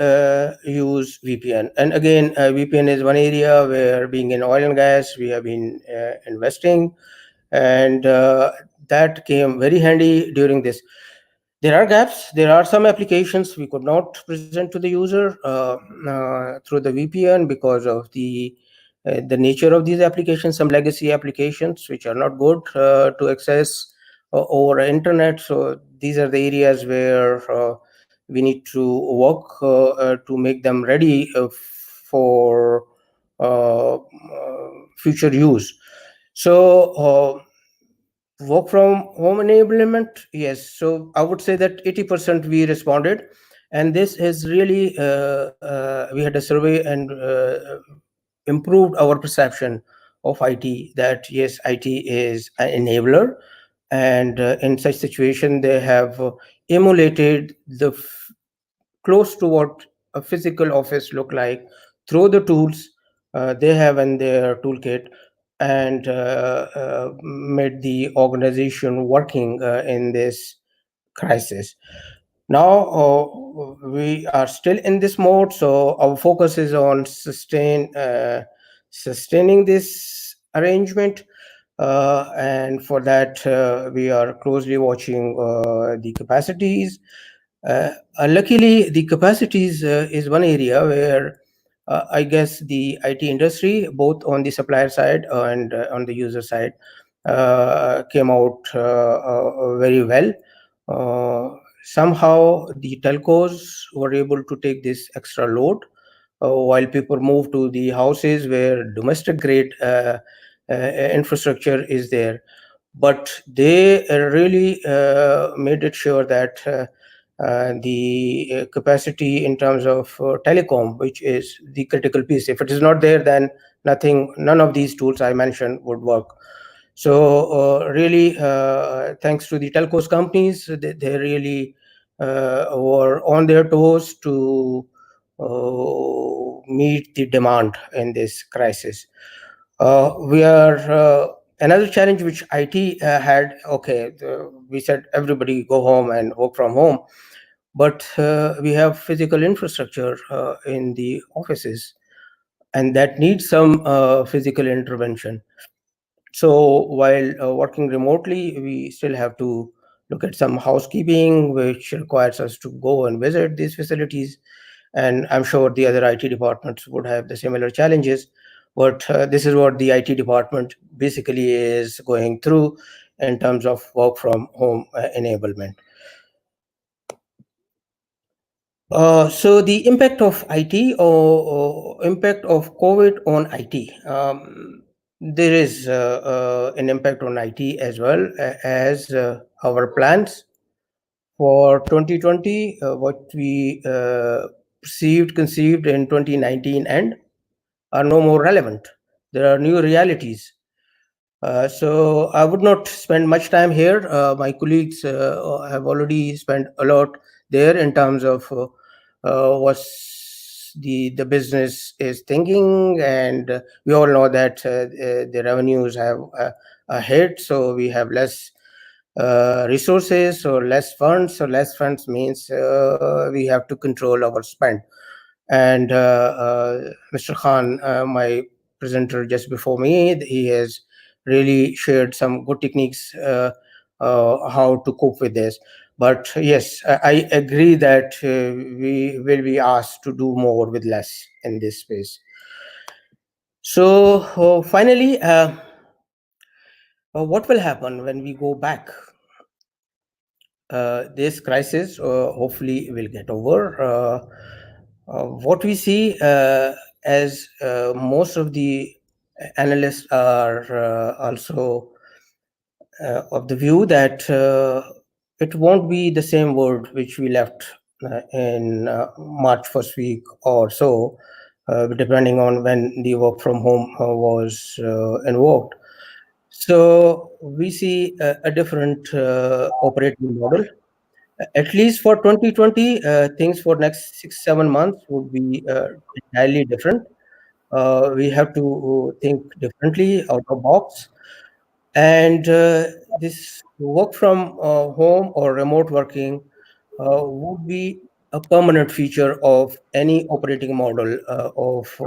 use VPN. And again, VPN is one area where, being in oil and gas, we have been investing, and that came very handy during this. There are gaps. There are some applications we could not present to the user through the VPN because of the nature of these applications. Some legacy applications which are not good to access over internet. So these are the areas where we need to work to make them ready for future use. So work from home enablement, yes. So I would say that 80% we responded, and this is really we had a survey, and improved our perception of IT, that yes, IT is an enabler, and in such situation they have emulated the close to what a physical office look like through the tools they have in their toolkit, and made the organization working in this crisis. Now we are still in this mode, so our focus is on sustaining this arrangement, and for that we are closely watching the capacities. Luckily, the capacities is one area where I guess the IT industry, both on the supplier side and on the user side, came out very well. Somehow, the telcos were able to take this extra load while people move to the houses where domestic grade infrastructure is there. But they really made it sure that the capacity in terms of telecom, which is the critical piece, if it is not there, then none of these tools I mentioned would work. So really, thanks to the telcos companies, they really were on their toes to meet the demand in this crisis. We are another challenge which IT had. Okay, we said everybody go home and work from home, but we have physical infrastructure in the offices, and that needs some physical intervention. So while working remotely, we still have to look at some housekeeping, which requires us to go and visit these facilities. And I'm sure the other IT departments would have the similar challenges. But this is what the IT department basically is going through in terms of work from home enablement. So the impact of IT, or impact of COVID on IT. There is an impact on IT as well, as our plans for 2020, what we conceived in 2019 and are no more relevant. There are new realities. So I would not spend much time here. My colleagues have already spent a lot there in terms of what's the business is thinking, and we all know that the revenues have a hit, so we have less resources or less funds. So less funds means we have to control our spend. And Mr. Khan, my presenter just before me, he has really shared some good techniques how to cope with this. But yes, I agree that we will be asked to do more with less in this space. So finally, what will happen when we go back? This crisis hopefully will get over. What we see, as most of the analysts are also of the view that it won't be the same world which we left in March first week or so, depending on when the work from home was invoked. So we see a different operating model. At least for 2020, things for next 6-7 months would be entirely different. We have to think differently out of box, and this work from home or remote working would be a permanent feature of any operating model of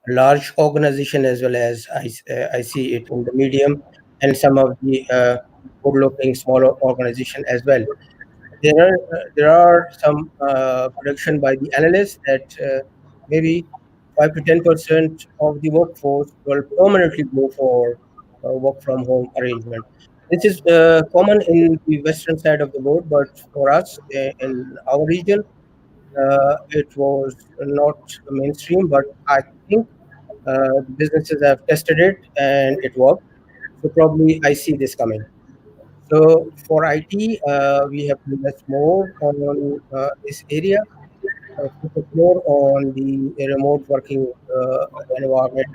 large organization, as well as I see it in the medium and some of the good-looking smaller organization as well. There are some prediction by the analysts that maybe 5 to 10% of the workforce will permanently go for work from home arrangement. This is common in the western side of the world, but for us in our region, it was not mainstream. But I think the businesses have tested it and it worked. So probably I see this coming. So for IT, we have to invest more on this area. focus more on the remote working environment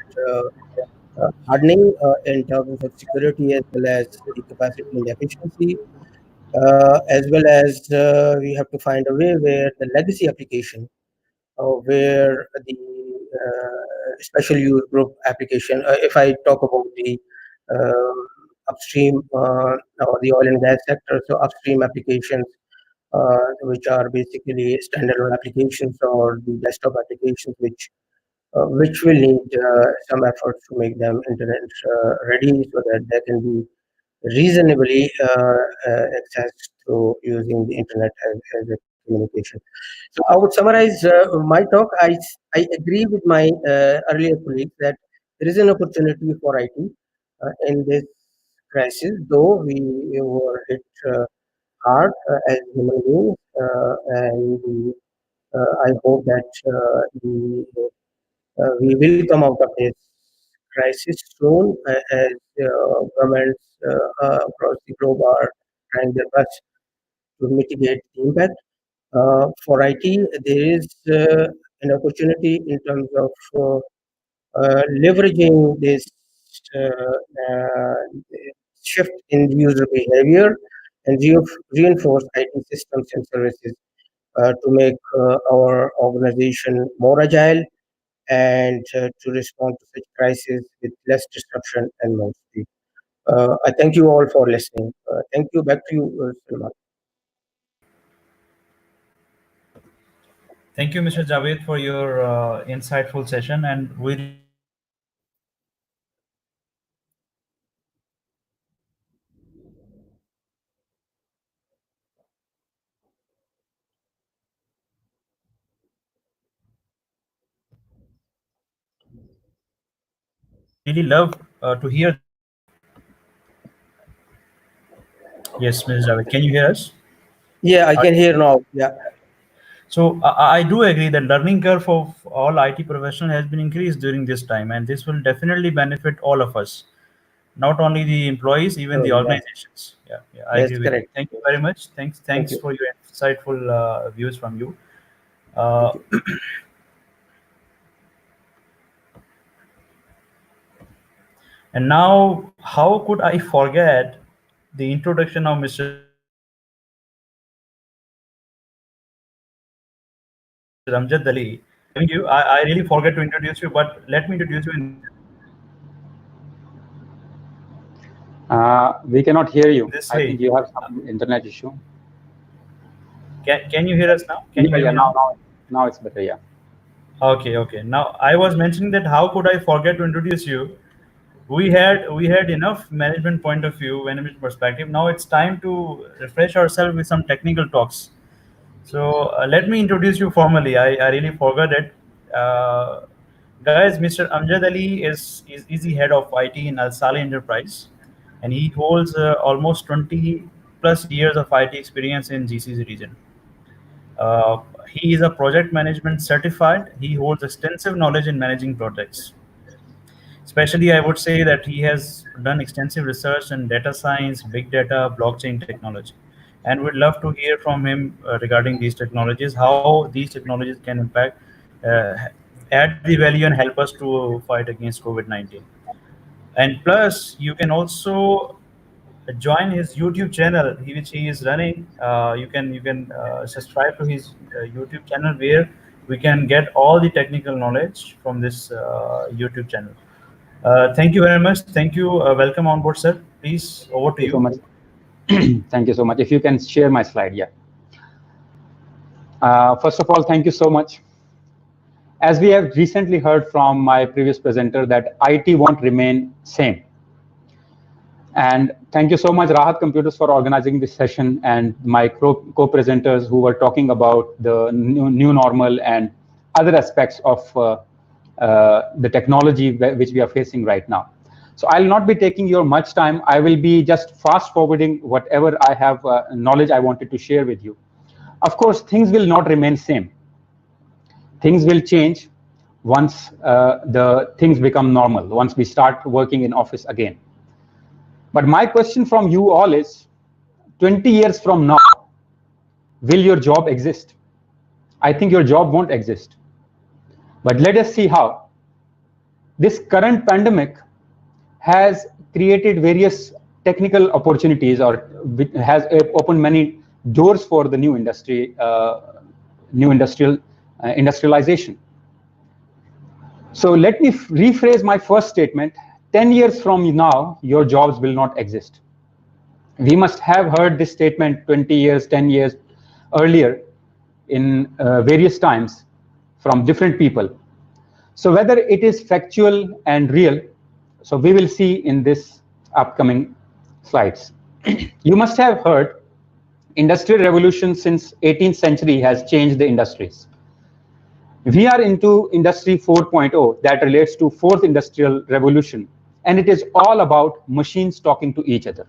hardening in terms of security as well as the capacity and efficiency, as well as we have to find a way where the legacy application, where the special use group application, if I talk about the upstream or the oil and gas sector, so upstream applications which are basically standalone applications or the desktop applications which will need some efforts to make them internet ready so that they can be reasonably accessed through using the internet as a communication. So I would summarize my talk. I agree with my earlier colleagues that there is an opportunity for IT in this crisis, though we were hit hard as human beings, and I hope that we will come out of this crisis soon as governments across the globe are trying their best to mitigate the impact. For IT, there is an opportunity in terms of leveraging this uh, shift in user behavior and reinforce IT systems and services to make our organization more agile and to respond to such crises with less disruption and more speed. I thank you all for listening. Thank you. Back to you, Salman. Thank you, Mr. Javed, for your insightful session, and we really love to hear the insights from you. Yes, Mr. Javed, can you hear us? Yeah, I can hear now. Yeah. So I do agree that learning curve of all IT professionals has been increased during this time, and this will definitely benefit all of us, not only the employees, even the Yeah. organizations. Yeah, yeah, I That's agree with you. correct. Thank you very much. Thanks, Thank thanks you. for your insightful views from you. Thank Uh, you. and now, how could I forget the introduction of Mr. Amjad Ali? I really forgot to introduce you, but let me introduce you in this session. We cannot hear In you. this I think way. you have some internet issue. Can you hear us now? Can you Yeah, hear yeah. me now? Now it's better. Yeah. Okay, okay. Now I was mentioning that how could I forget to introduce you? We had enough management point of view, management perspective. Now it's time to refresh ourselves with some technical talks. So let me introduce you formally. I really forgot it. Uh, Guys, Mr. Amjad Ali is the head of IT in Al Saleh Enterprise, and he holds almost 20 plus years of IT experience in GCC region. He is a project management certified. He holds extensive knowledge in managing projects. Especially, I would say that he has done extensive research in data science, big data, blockchain technology, and we'd love to hear from him regarding these technologies, how these technologies can impact, uh, add the value, and help us to fight against COVID-19. And plus, you can also join his YouTube channel, which he is running. You can subscribe to his YouTube channel where we can get all the technical knowledge from this YouTube channel. Thank you very much. Thank you. Welcome on board, sir. Please, over Thank to you so you. much. Thank you so much. If you can share my slide, yeah. First of all, thank you so much. As we have recently heard from my previous presenter that IT won't remain same. And thank you so much, Rahat Computers, for organizing this session, and my co-presenters who were talking about the new normal and other aspects of the technology which we are facing right now. So I'll not be taking your much time. I will be just fast forwarding whatever I have knowledge I wanted to share with you. Of course, things will not remain same. Things will change once the things become normal, once we start working in office again. But my question from you all is, 20 years from now, will your job exist? I think your job won't exist. But let us see how. This current pandemic has created various technical opportunities, or has opened many doors for the new industry, industrialization. So let me rephrase my first statement. 10 years from now, your jobs will not exist. We must have heard this statement 20 years, 10 years earlier in various times from different people. So whether it is factual and real, so we will see in this upcoming slides. You must have heard industrial revolution since 18th century has changed the industries. We are into industry 4.0 that relates to fourth industrial revolution, and it is all about machines talking to each other.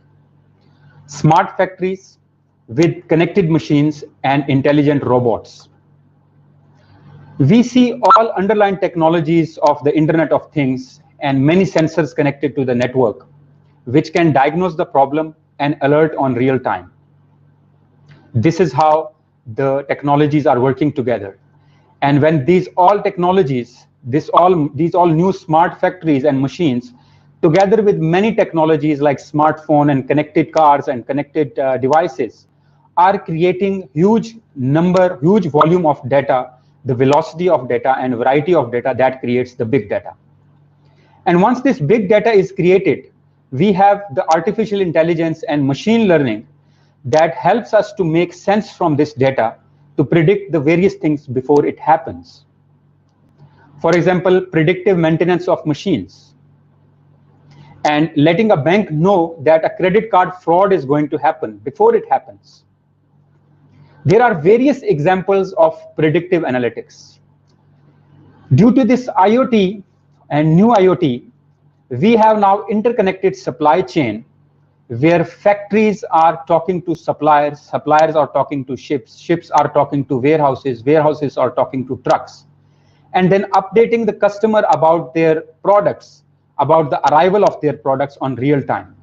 Smart factories with connected machines and intelligent robots. We see all underlying technologies of the Internet of Things and many sensors connected to the network, which can diagnose the problem and alert on real time. This is how the technologies are working together. And when these all technologies, these all new smart factories and machines, together with many technologies like smartphone and connected cars and connected devices, are creating huge volume of data, the velocity of data and variety of data that creates the big data. And once this big data is created, we have the artificial intelligence and machine learning that helps us to make sense from this data to predict the various things before it happens. For example, predictive maintenance of machines, and letting a bank know that a credit card fraud is going to happen before it happens. There are various examples of predictive analytics. Due to this IoT and new IoT, we have now interconnected supply chain where factories are talking to suppliers, suppliers are talking to ships, ships are talking to warehouses, warehouses are talking to trucks, and then updating the customer about their products, about the arrival of their products on real time.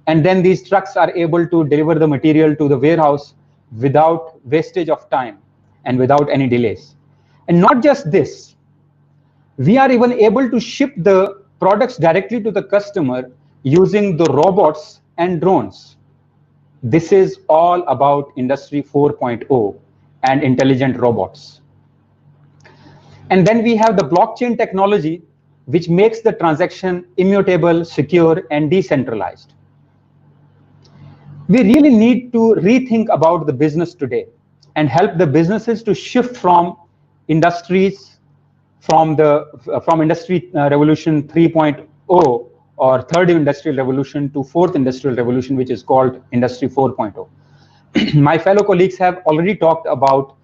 And then these trucks are able to deliver the material to the warehouse without wastage of time and without any delays. And not just this, we are even able to ship the products directly to the customer using the robots and drones. This is all about Industry 4.0 and intelligent robots. And then we have the blockchain technology, which makes the transaction immutable, secure, and decentralized. We really need to rethink about the business today and help the businesses to shift from industries, from Industry Revolution 3.0 or third industrial revolution to fourth industrial revolution, which is called Industry 4.0. My fellow colleagues have already talked about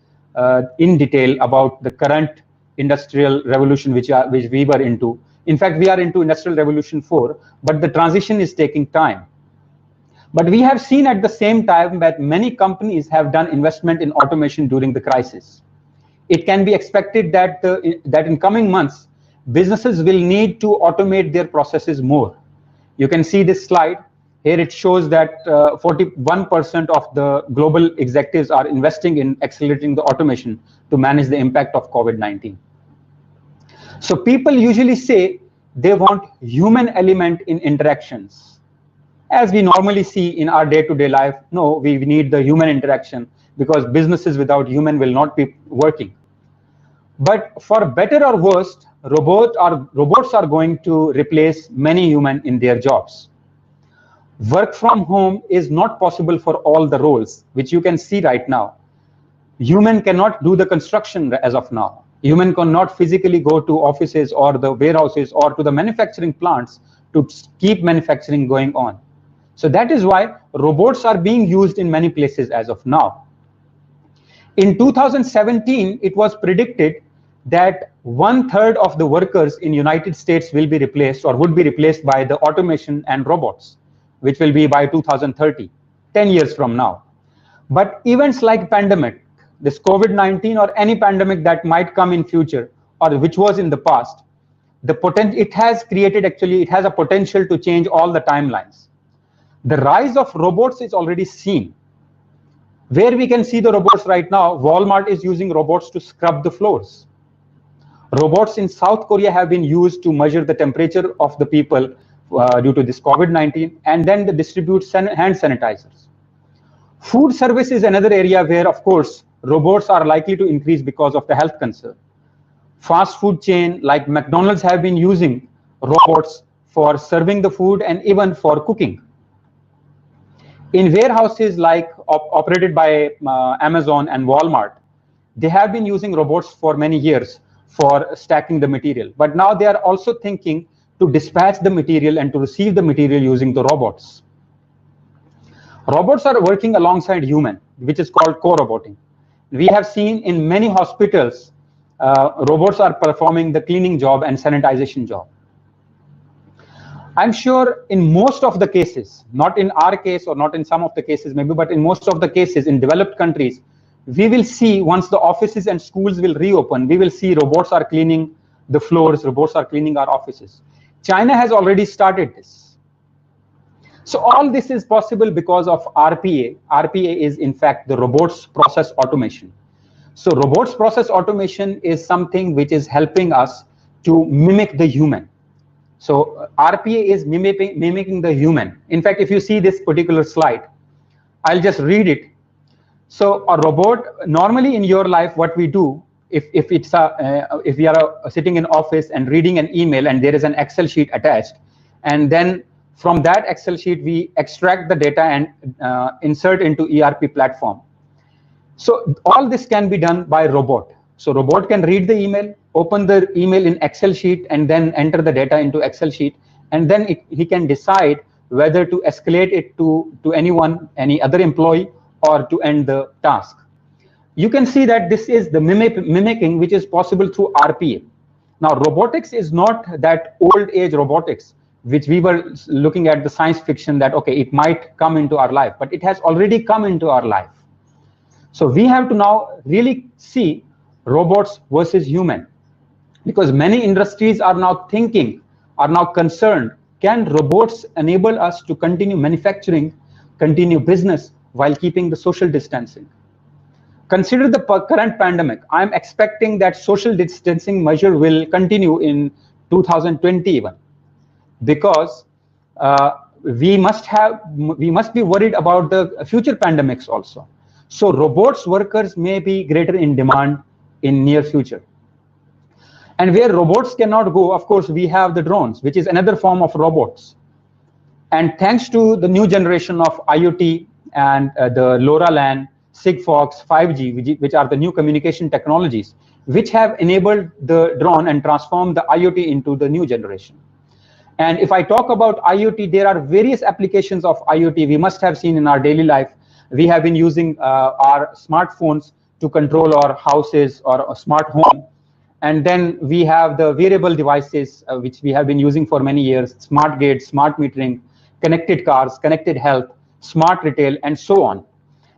in detail about the current industrial revolution which we were into. In fact, we are into Industrial Revolution 4, but the transition is taking time. But we have seen at the same time that many companies have done investment in automation during the crisis. It can be expected that in coming months, businesses will need to automate their processes more. You can see this slide. Here it shows that 41% of the global executives are investing in accelerating the automation to manage the impact of COVID-19. So people usually say they want human element in interactions. As we normally see in our day-to-day life, no, we need the human interaction because businesses without human will not be working. But for better or worse, robots are going to replace many humans in their jobs. Work from home is not possible for all the roles, which you can see right now. Human cannot do the construction as of now. Human cannot physically go to offices or the warehouses or to the manufacturing plants to keep manufacturing going on. So that is why robots are being used in many places as of now. In 2017, it was predicted that 1/3 of the workers in United States will be replaced or would be replaced by the automation and robots, which will be by 2030, 10 years from now. But events like pandemic, this COVID-19 or any pandemic that might come in future or which was in the past, it has a potential to change all the timelines. The rise of robots is already seen. Where we can see the robots right now, Walmart is using robots to scrub the floors. Robots in South Korea have been used to measure the temperature of the people due to this COVID-19, and then they distribute hand sanitizers. Food service is another area where, of course, robots are likely to increase because of the health concern. Fast food chain like McDonald's have been using robots for serving the food and even for cooking. In warehouses like operated by Amazon and Walmart, they have been using robots for many years for stacking the material. But now they are also thinking to dispatch the material and to receive the material using the robots. Robots are working alongside human, which is called co-roboting. We have seen in many hospitals, robots are performing the cleaning job and sanitization job. I'm sure in most of the cases, not in our case or not in some of the cases maybe, but in most of the cases in developed countries, we will see once the offices and schools will reopen, we will see robots are cleaning the floors, robots are cleaning our offices. China has already started this. So all this is possible because of RPA. RPA is in fact the robots process automation. So robots process automation is something which is helping us to mimic the human. So RPA is mimicking the human. In fact, if you see this particular slide, I'll just read it. So a robot, normally in your life, what we do, if we are sitting in office and reading an email and there is an Excel sheet attached, and then from that Excel sheet, we extract the data and insert into ERP platform. So all this can be done by robot. So robot can read the email, open the email in Excel sheet, and then enter the data into Excel sheet, and then he can decide whether to escalate it to anyone, any other employee, or to end the task. You can see that this is the mimicking which is possible through RPA. Now, robotics is not that old age robotics, which we were looking at the science fiction that, okay, it might come into our life, but it has already come into our life. So we have to now really see robots versus human, because many industries are now thinking, are now concerned, can robots enable us to continue manufacturing, continue business while keeping the social distancing? Consider the current pandemic. I'm expecting that social distancing measure will continue in 2020 even, because we must be worried about the future pandemics also. So robots workers may be greater in demand in near future. And where robots cannot go, of course, we have the drones, which is another form of robots. And thanks to the new generation of IoT and the LoRaWAN, Sigfox, 5G, which are the new communication technologies, which have enabled the drone and transformed the IoT into the new generation. And if I talk about IoT, there are various applications of IoT we must have seen in our daily life. We have been using our smartphones to control our houses or a smart home. And then we have the wearable devices, which we have been using for many years, smart gates, smart metering, connected cars, connected health, smart retail, and so on.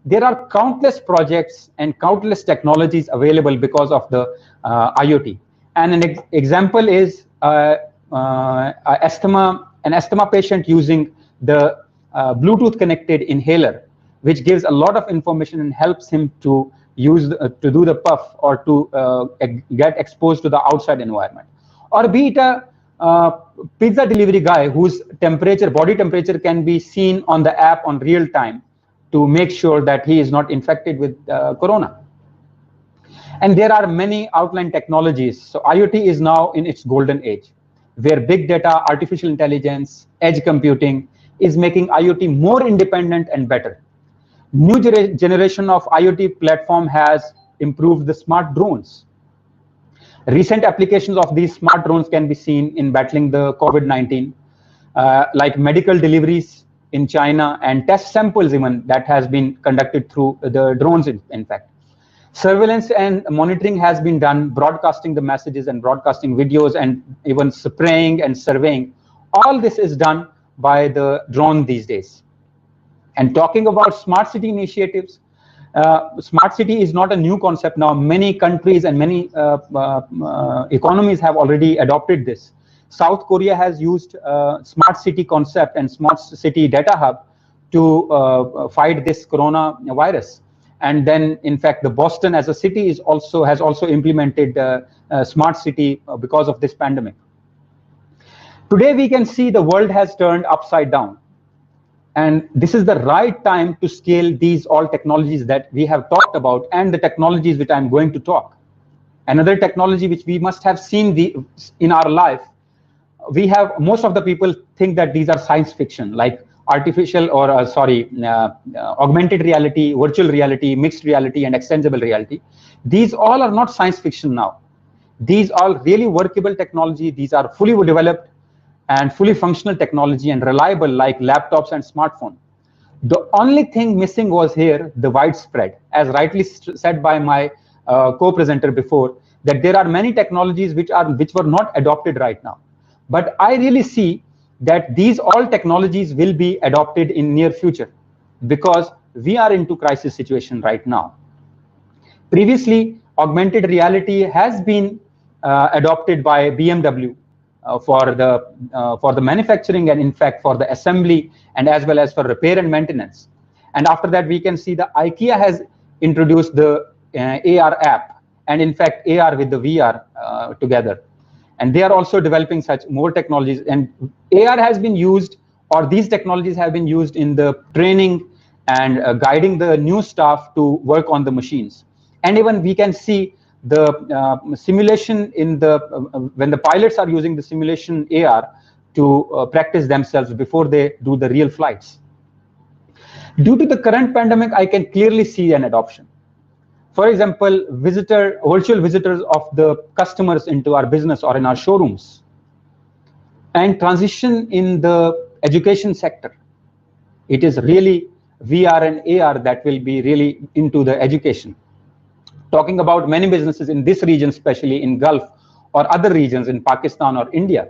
There are countless projects and countless technologies available because of the IoT. And an example is an asthma patient using the Bluetooth connected inhaler, which gives a lot of information and helps him to to do the puff or to get exposed to the outside environment. Or be it a pizza delivery guy whose body temperature can be seen on the app on real time to make sure that he is not infected with corona. And there are many outline technologies. So IoT is now in its golden age, where big data, artificial intelligence, edge computing is making IoT more independent and better. New generation of IoT platform has improved the smart drones. Recent applications of these smart drones can be seen in battling the COVID-19, like medical deliveries in China and test samples even that has been conducted through the drones, in fact. Surveillance and monitoring has been done, broadcasting the messages and broadcasting videos and even spraying and surveying. All this is done by the drone these days. And talking about smart city initiatives, smart city is not a new concept now. Many countries and many economies have already adopted this. South Korea has used smart city concept and smart city data hub to fight this coronavirus. And then, in fact, the Boston as a city has also implemented smart city because of this pandemic. Today, we can see the world has turned upside down. And this is the right time to scale these all technologies that we have talked about and the technologies which I'm going to talk. Another technology which we must have seen in our life, most of the people think that these are science fiction, like artificial or augmented reality, virtual reality, mixed reality, and extensible reality. These all are not science fiction now. These are really workable technology. These are fully developed and fully functional technology and reliable, like laptops and smartphone. The only thing missing was here the widespread, as rightly said by my co-presenter before, that there are many technologies which were not adopted right now. But I really see that these all technologies will be adopted in near future, because we are into crisis situation right now. Previously, augmented reality has been adopted by BMW for the manufacturing, and in fact for the assembly, and as well as for repair and maintenance. And after that, we can see the IKEA has introduced the AR app, and in fact AR with the VR together. And they are also developing such more technologies. And AR has been used, or these technologies have been used in the training and guiding the new staff to work on the machines. And even we can see the simulation when the pilots are using the simulation AR to practice themselves before they do the real flights. Due to the current pandemic, I can clearly see an adoption. For example, virtual visitors of the customers into our business or in our showrooms, and transition in the education sector. It is really VR and AR that will be really into the education. Talking about many businesses in this region, especially in Gulf or other regions in Pakistan or India.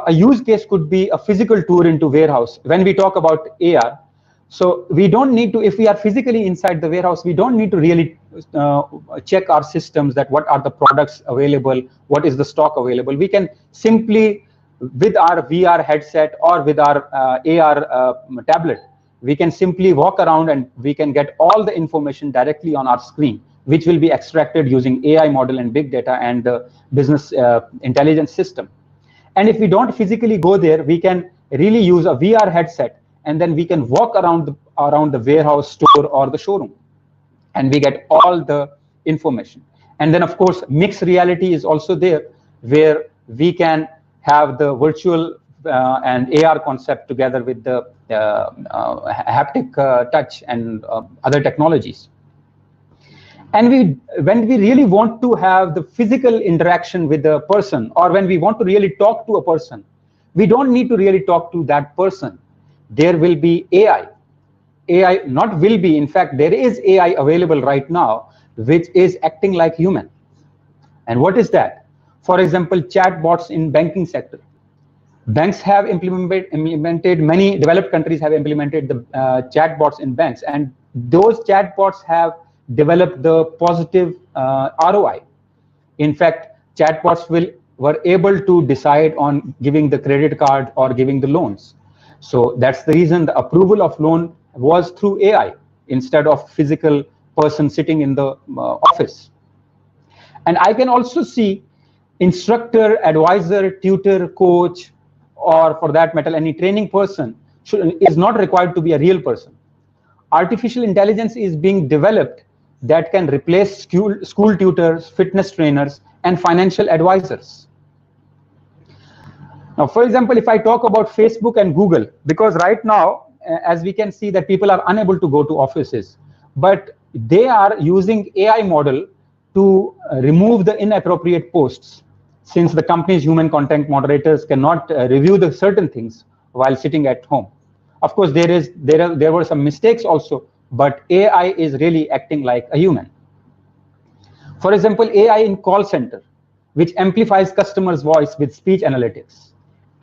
A use case could be a physical tour into warehouse. When we talk about AR, so we don't need to, if we are physically inside the warehouse, we don't need to really check our systems that what are the products available, what is the stock available. We can simply, with our VR headset or with our AR tablet, we can simply walk around and we can get all the information directly on our screen, which will be extracted using AI model and big data and the business intelligence system. And if we don't physically go there, we can really use a VR headset, and then we can walk around the warehouse, store, or the showroom, and we get all the information. And then, of course, mixed reality is also there, where we can have the virtual and AR concept together with the haptic touch and other technologies. And when we really want to have the physical interaction with the person, or when we want to really talk to a person, we don't need to really talk to that person. There will be AI. AI not will be, in fact, there is AI available right now, which is acting like human. And what is that? For example, chatbots in banking sector. Banks have implemented, many developed countries have implemented the chatbots in banks, and those chatbots have developed the positive ROI. In fact, chatbots were able to decide on giving the credit card or giving the loans. So that's the reason the approval of loan was through AI instead of physical person sitting in the office. And I can also see instructor, advisor, tutor, coach, or for that matter, any training person is not required to be a real person. Artificial intelligence is being developed that can replace school tutors, fitness trainers, and financial advisors. Now, for example, if I talk about Facebook and Google, because right now, as we can see that people are unable to go to offices, but they are using AI model to remove the inappropriate posts, since the company's human content moderators cannot review the certain things while sitting at home. Of course, there were some mistakes also, but AI is really acting like a human. For example, AI in call center, which amplifies customers' voice with speech analytics.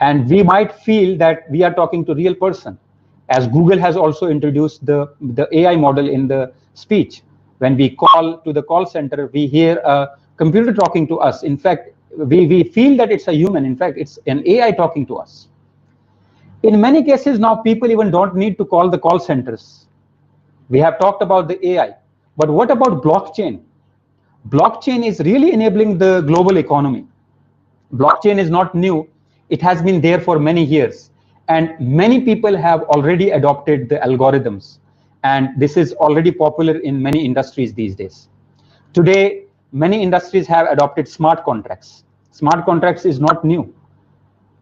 And we might feel that we are talking to a real person, as Google has also introduced the AI model in the speech. When we call to the call center, we hear a computer talking to us. In fact, we feel that it's a human. In fact, it's an AI talking to us. In many cases now, people even don't need to call the call centers. We have talked about the AI, but what about blockchain? Blockchain is really enabling the global economy. Blockchain is not new. It has been there for many years. And many people have already adopted the algorithms. And this is already popular in many industries these days. Today, many industries have adopted smart contracts. Smart contracts is not new.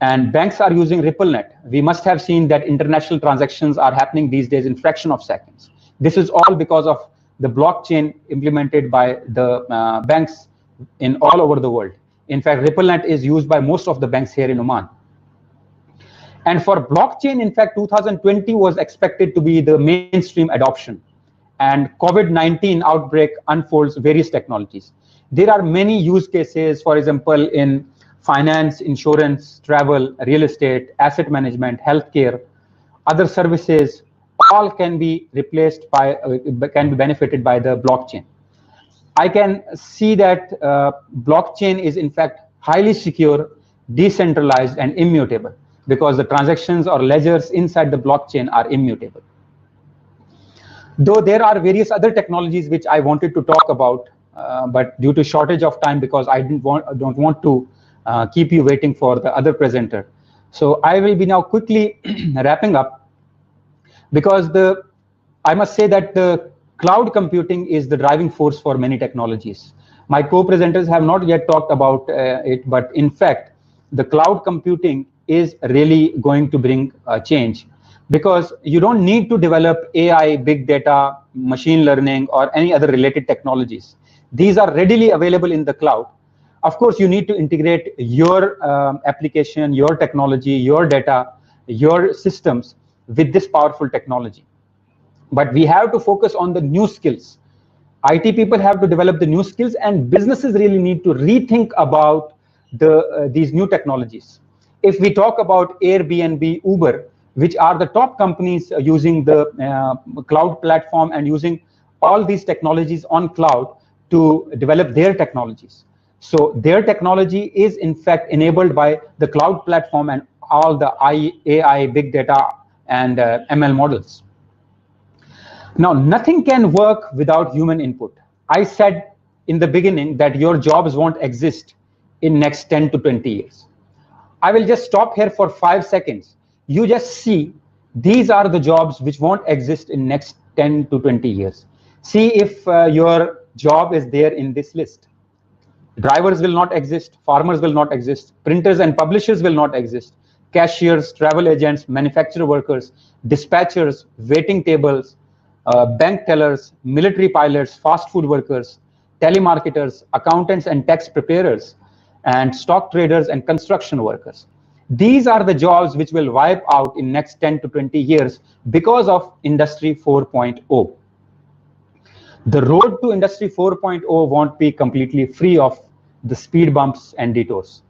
And banks are using RippleNet. We must have seen that international transactions are happening these days in fraction of seconds. This is all because of the blockchain implemented by the banks in all over the world. In fact, RippleNet is used by most of the banks here in Oman. And for blockchain, in fact, 2020 was expected to be the mainstream adoption. And COVID-19 outbreak unfolds various technologies. There are many use cases, for example, in finance, insurance, travel, real estate, asset management, healthcare, other services, all can be replaced by, can be benefited by the blockchain. I can see that blockchain is in fact highly secure, decentralized, and immutable, because the transactions or ledgers inside the blockchain are immutable. Though there are various other technologies which I wanted to talk about, but due to shortage of time, because I don't want to keep you waiting for the other presenter. So I will be now quickly wrapping up, because I must say that the cloud computing is the driving force for many technologies. My co-presenters have not yet talked about it, but in fact, the cloud computing is really going to bring a change, because you don't need to develop AI, big data, machine learning, or any other related technologies. These are readily available in the cloud. Of course, you need to integrate your application, your technology, your data, your systems with this powerful technology. But we have to focus on the new skills. IT people have to develop the new skills, and businesses really need to rethink about these new technologies. If we talk about Airbnb, Uber, which are the top companies using the cloud platform and using all these technologies on cloud to develop their technologies. So their technology is in fact enabled by the cloud platform and all the AI, big data, and ML models. Now, nothing can work without human input. I said in the beginning that your jobs won't exist in next 10 to 20 years. I will just stop here for 5 seconds. You just see, these are the jobs which won't exist in next 10 to 20 years. See if your job is there in this list. Drivers will not exist, farmers will not exist, printers and publishers will not exist, cashiers, travel agents, manufacturer workers, dispatchers, waiting tables, bank tellers, military pilots, fast food workers, telemarketers, accountants and tax preparers, and stock traders and construction workers. These are the jobs which will wipe out in next 10 to 20 years because of Industry 4.0. The road to Industry 4.0 won't be completely free of the speed bumps and detours.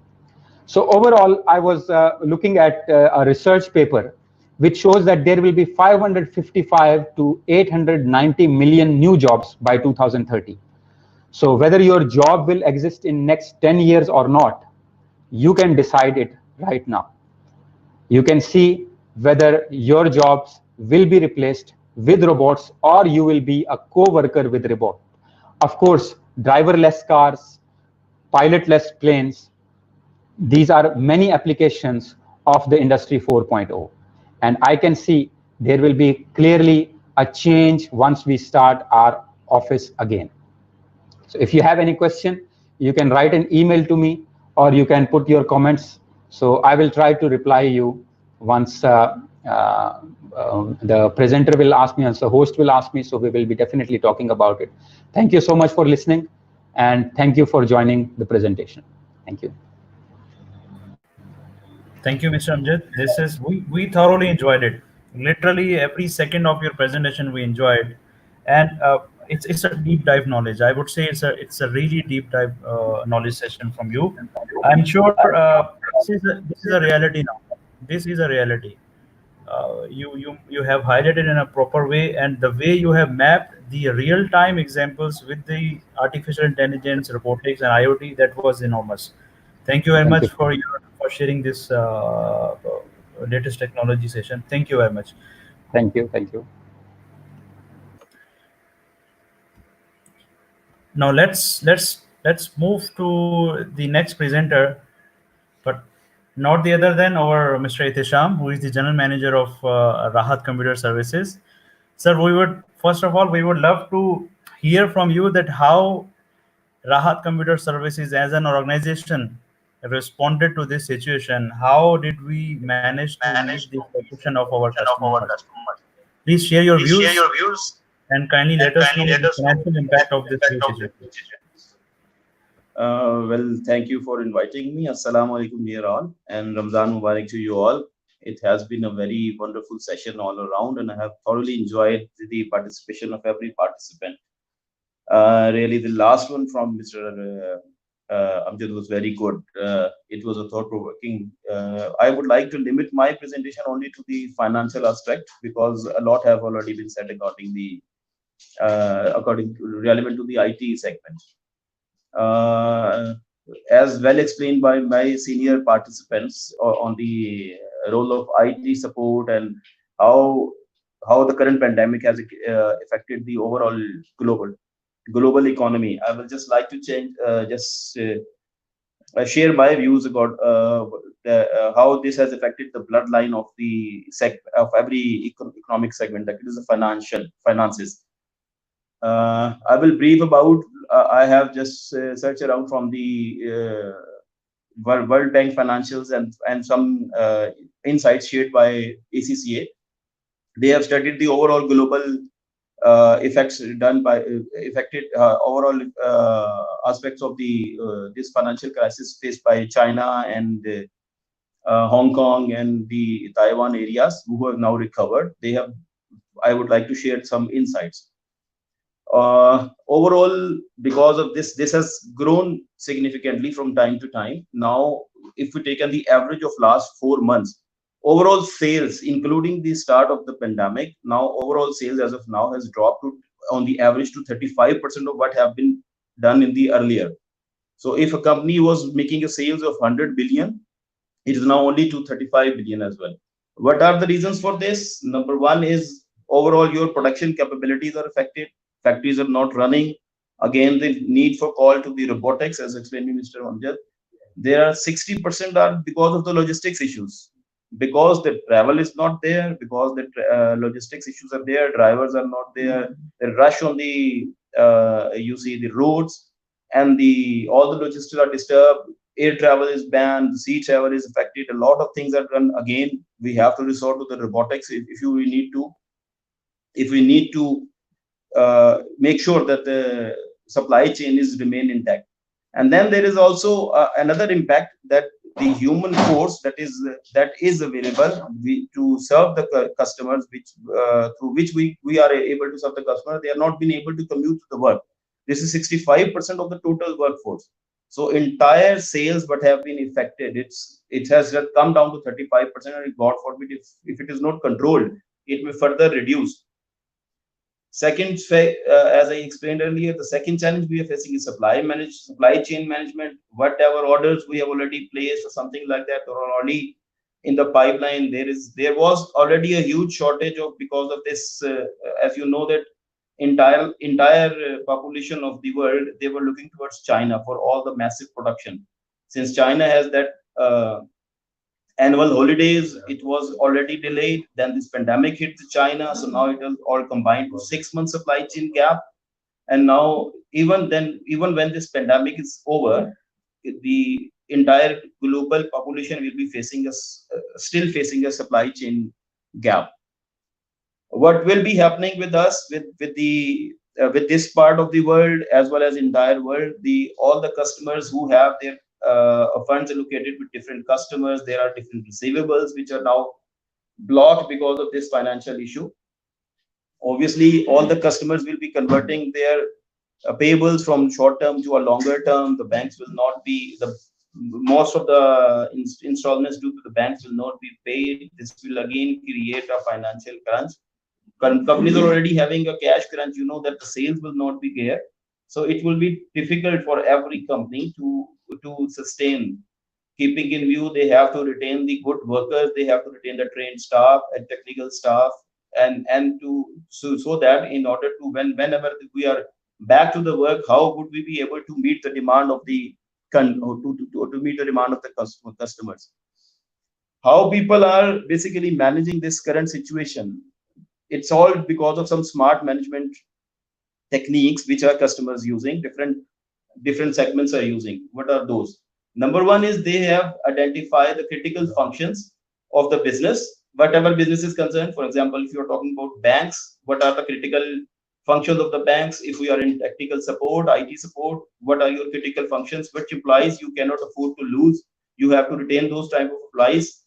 So overall, I was looking at a research paper which shows that there will be 555 to 890 million new jobs by 2030. So whether your job will exist in next 10 years or not, you can decide it right now. You can see whether your jobs will be replaced with robots or you will be a co-worker with robot. Of course, driverless cars, pilotless planes, these are many applications of the Industry 4.0. And I can see there will be clearly a change once we start our office again. So if you have any question, you can write an email to me or you can put your comments. So I will try to reply you once the presenter will ask me and the host will ask me. So we will be definitely talking about it. Thank you so much for listening. And thank you for joining the presentation. Thank you. Thank you, Mr. Amjad. We thoroughly enjoyed it. Literally every second of your presentation we enjoyed, and it's a deep dive knowledge. I would say it's a really deep dive knowledge session from you. I'm sure this is a reality now. This is a reality. You have highlighted in a proper way, and the way you have mapped the real-time examples with the artificial intelligence, robotics, and IoT, that was enormous. Thank you very much for sharing this latest technology session. Thank you very much. Thank you. Thank you. Now let's move to the next presenter, but not the other than our Mr. Itisham, who is the general manager of Rahat Computer Services. Sir, we would first of all we would love to hear from you that how Rahat Computer Services as an organization responded to this situation. How did we manage to meet the expectation of our customers? Please share your views and kindly let us know the financial impact of this whole situation. Well, thank you for inviting me. Assalamu alaikum, dear all, and Ramzan Mubarak to you all. It has been a very wonderful session all around, and I have thoroughly enjoyed the participation of every participant. Really, the last one from Mr. Amjad was very good. It was a thought-provoking. I would like to limit my presentation only to the financial aspect because a lot have already been said according to relevant to the IT segment. As well explained by my senior participants on the role of IT support and how the current pandemic has affected the overall global economy. I will just like to share my views about how this has affected the bloodline of of every economic segment, that is the finances. I will brief about. I have just searched around from the World Bank financials and some insights shared by ACCA. They have studied the overall global effects done by affected overall aspects of the this financial crisis faced by China and Hong Kong and the Taiwan areas who have now recovered. I would like to share some insights. Overall, because of this has grown significantly from time to time. Now, if we take the average of last 4 months, overall sales, including the start of the pandemic, now overall sales as of now has dropped on the average to 35% of what have been done in the earlier. So if a company was making a sales of 100 billion, it is now only to 35 billion as well. What are the reasons for this? Number one is overall your production capabilities are affected. Factories are not running. Again, the need for call to the robotics, as explained by Mr. Amjad. There are 60% are because of the logistics issues. Because the travel is not there, because the logistics issues are there, drivers are not there, the rush on the you see the roads, and all the logistics are disturbed. Air travel is banned, sea travel is affected. A lot of things are done. Again, we have to resort to the robotics if we need to make sure that the supply chain is remain intact. And then there is also another impact that the human force that is available to serve the customers, through which we are able to serve the customer, they are not been able to commute to the work. This is 65% of the total workforce. So entire sales what have been affected, it has just come down to 35%, and God forbid if it is not controlled, it may further reduce. Second, as I explained earlier, the second challenge we are facing is supply chain management. Whatever orders we have already placed or something like that, or already in the pipeline, there was already a huge shortage of because of this. As you know that entire population of the world, they were looking towards China for all the massive production. Since China has that annual holidays, it was already delayed. Then this pandemic hit China, so now it is all combined to 6 months supply chain gap. And now even when this pandemic is over, the entire global population will be still facing a supply chain gap. What will be happening with us with this part of the world as well as entire world? All the customers who have their funds allocated with different customers, there are different receivables which are now blocked because of this financial issue. Obviously, all the customers will be converting their payables from short term to a longer term. The banks will not be most of the installments due to the banks will not be paid. This will again create a financial crunch. Companies are already having a cash crunch. You know that the sales will not be there, so it will be difficult for every company to sustain. Keeping in view, they have to retain the good workers, they have to retain the trained staff and technical staff, and so that in order to whenever we are back to the work, how would we be able to meet the demand of the to meet the demand of the customers? How people are basically managing this current situation? It's all because of some smart management techniques which our customers using, different segments are using. What are those? Number one is they have identified the critical functions of the business, whatever business is concerned. For example, if you're talking about banks, what are the critical functions of the banks? If we are in technical support, IT support, what are your critical functions? Which employees you cannot afford to lose? You have to retain those type of employees.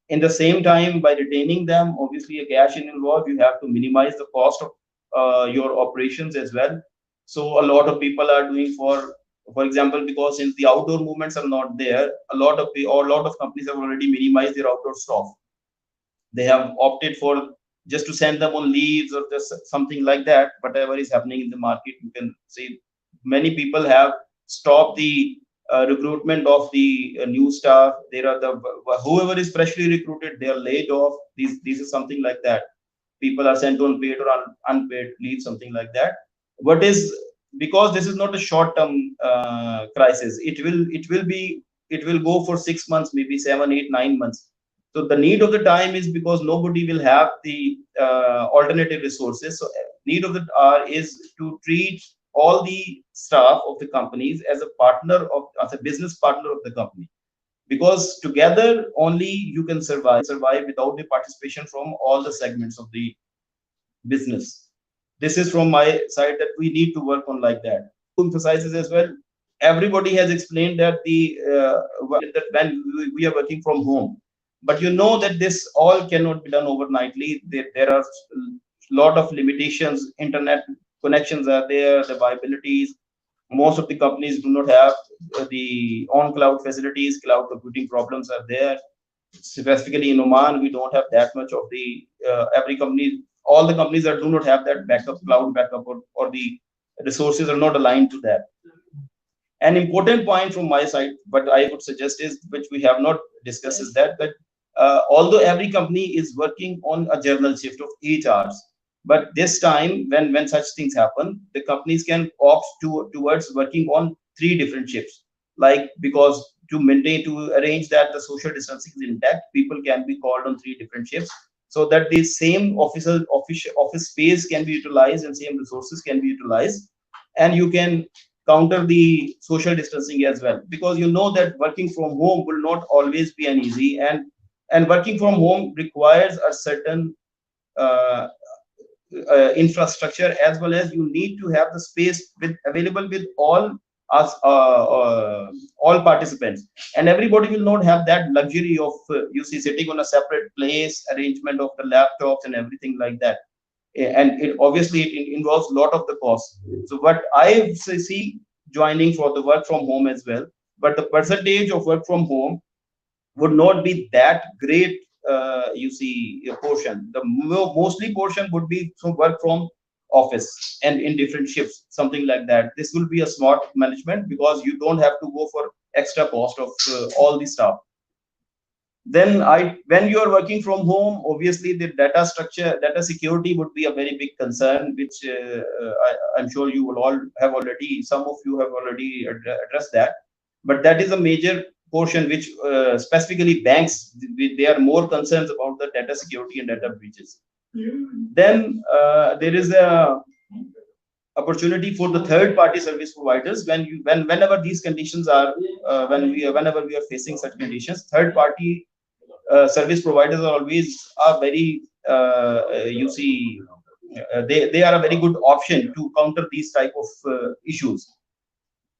In the same time, by retaining them, obviously a cash in involved, you have to minimize the cost of your operations as well. So a lot of people are doing, for example, because since the outdoor movements are not there, a lot of companies have already minimized their outdoor staff. They have opted for just to send them on leaves or just something like that. Whatever is happening in the market, you can see many people have stopped the recruitment of the new staff. There are the whoever is freshly recruited, they are laid off. This is something like that. People are sent on paid or unpaid leave, something like that. What is, because this is not a short-term crisis. It will go for 6 months, maybe 7, 8, 9 months. So the need of the time is because nobody will have the alternative resources. So need of the hour is to treat all the staff of the companies as as a business partner of the company, because together only you can survive without the participation from all the segments of the business. This is from my side that we need to work on like that. Emphasizes as well. Everybody has explained that that when we are working from home, but you know that this all cannot be done overnightly. There are a lot of limitations. Internet connections are there, the viabilities. Most of the companies do not have the on-cloud facilities. Cloud computing problems are there. Specifically in Oman, we don't have that much of the every company. All the companies that do not have that backup, cloud backup, or the resources are not aligned to that. An important point from my side, but I would suggest is, which we have not discussed, is that although every company is working on a journal shift of 8 hours, but this time when such things happen, the companies can opt towards working on 3 different shifts. Like, because to arrange that the social distancing is intact, people can be called on 3 different shifts, so that the same office space can be utilized and same resources can be utilized, and you can counter the social distancing as well, because you know that working from home will not always be an easy, and working from home requires a certain uh, infrastructure, as well as you need to have the space available with us all participants, and everybody will not have that luxury of you see sitting on a separate place, arrangement of the laptops and everything like that. And it obviously it involves a lot of the cost. So what I see joining for the work from home as well, but the percentage of work from home would not be that great. You see, a portion, the mostly portion would be from work from office and in different shifts, something like that. This will be a smart management, because you don't have to go for extra cost of all the stuff. Then when you are working from home, obviously the data security would be a very big concern, which I'm sure you will all have already, some of you have already addressed that. But that is a major portion which specifically banks, they are more concerned about the data security and data breaches. Then there is a opportunity for the third party service providers. Whenever these conditions are whenever we are facing such conditions, third party service providers are very you see they are a very good option to counter these type of issues.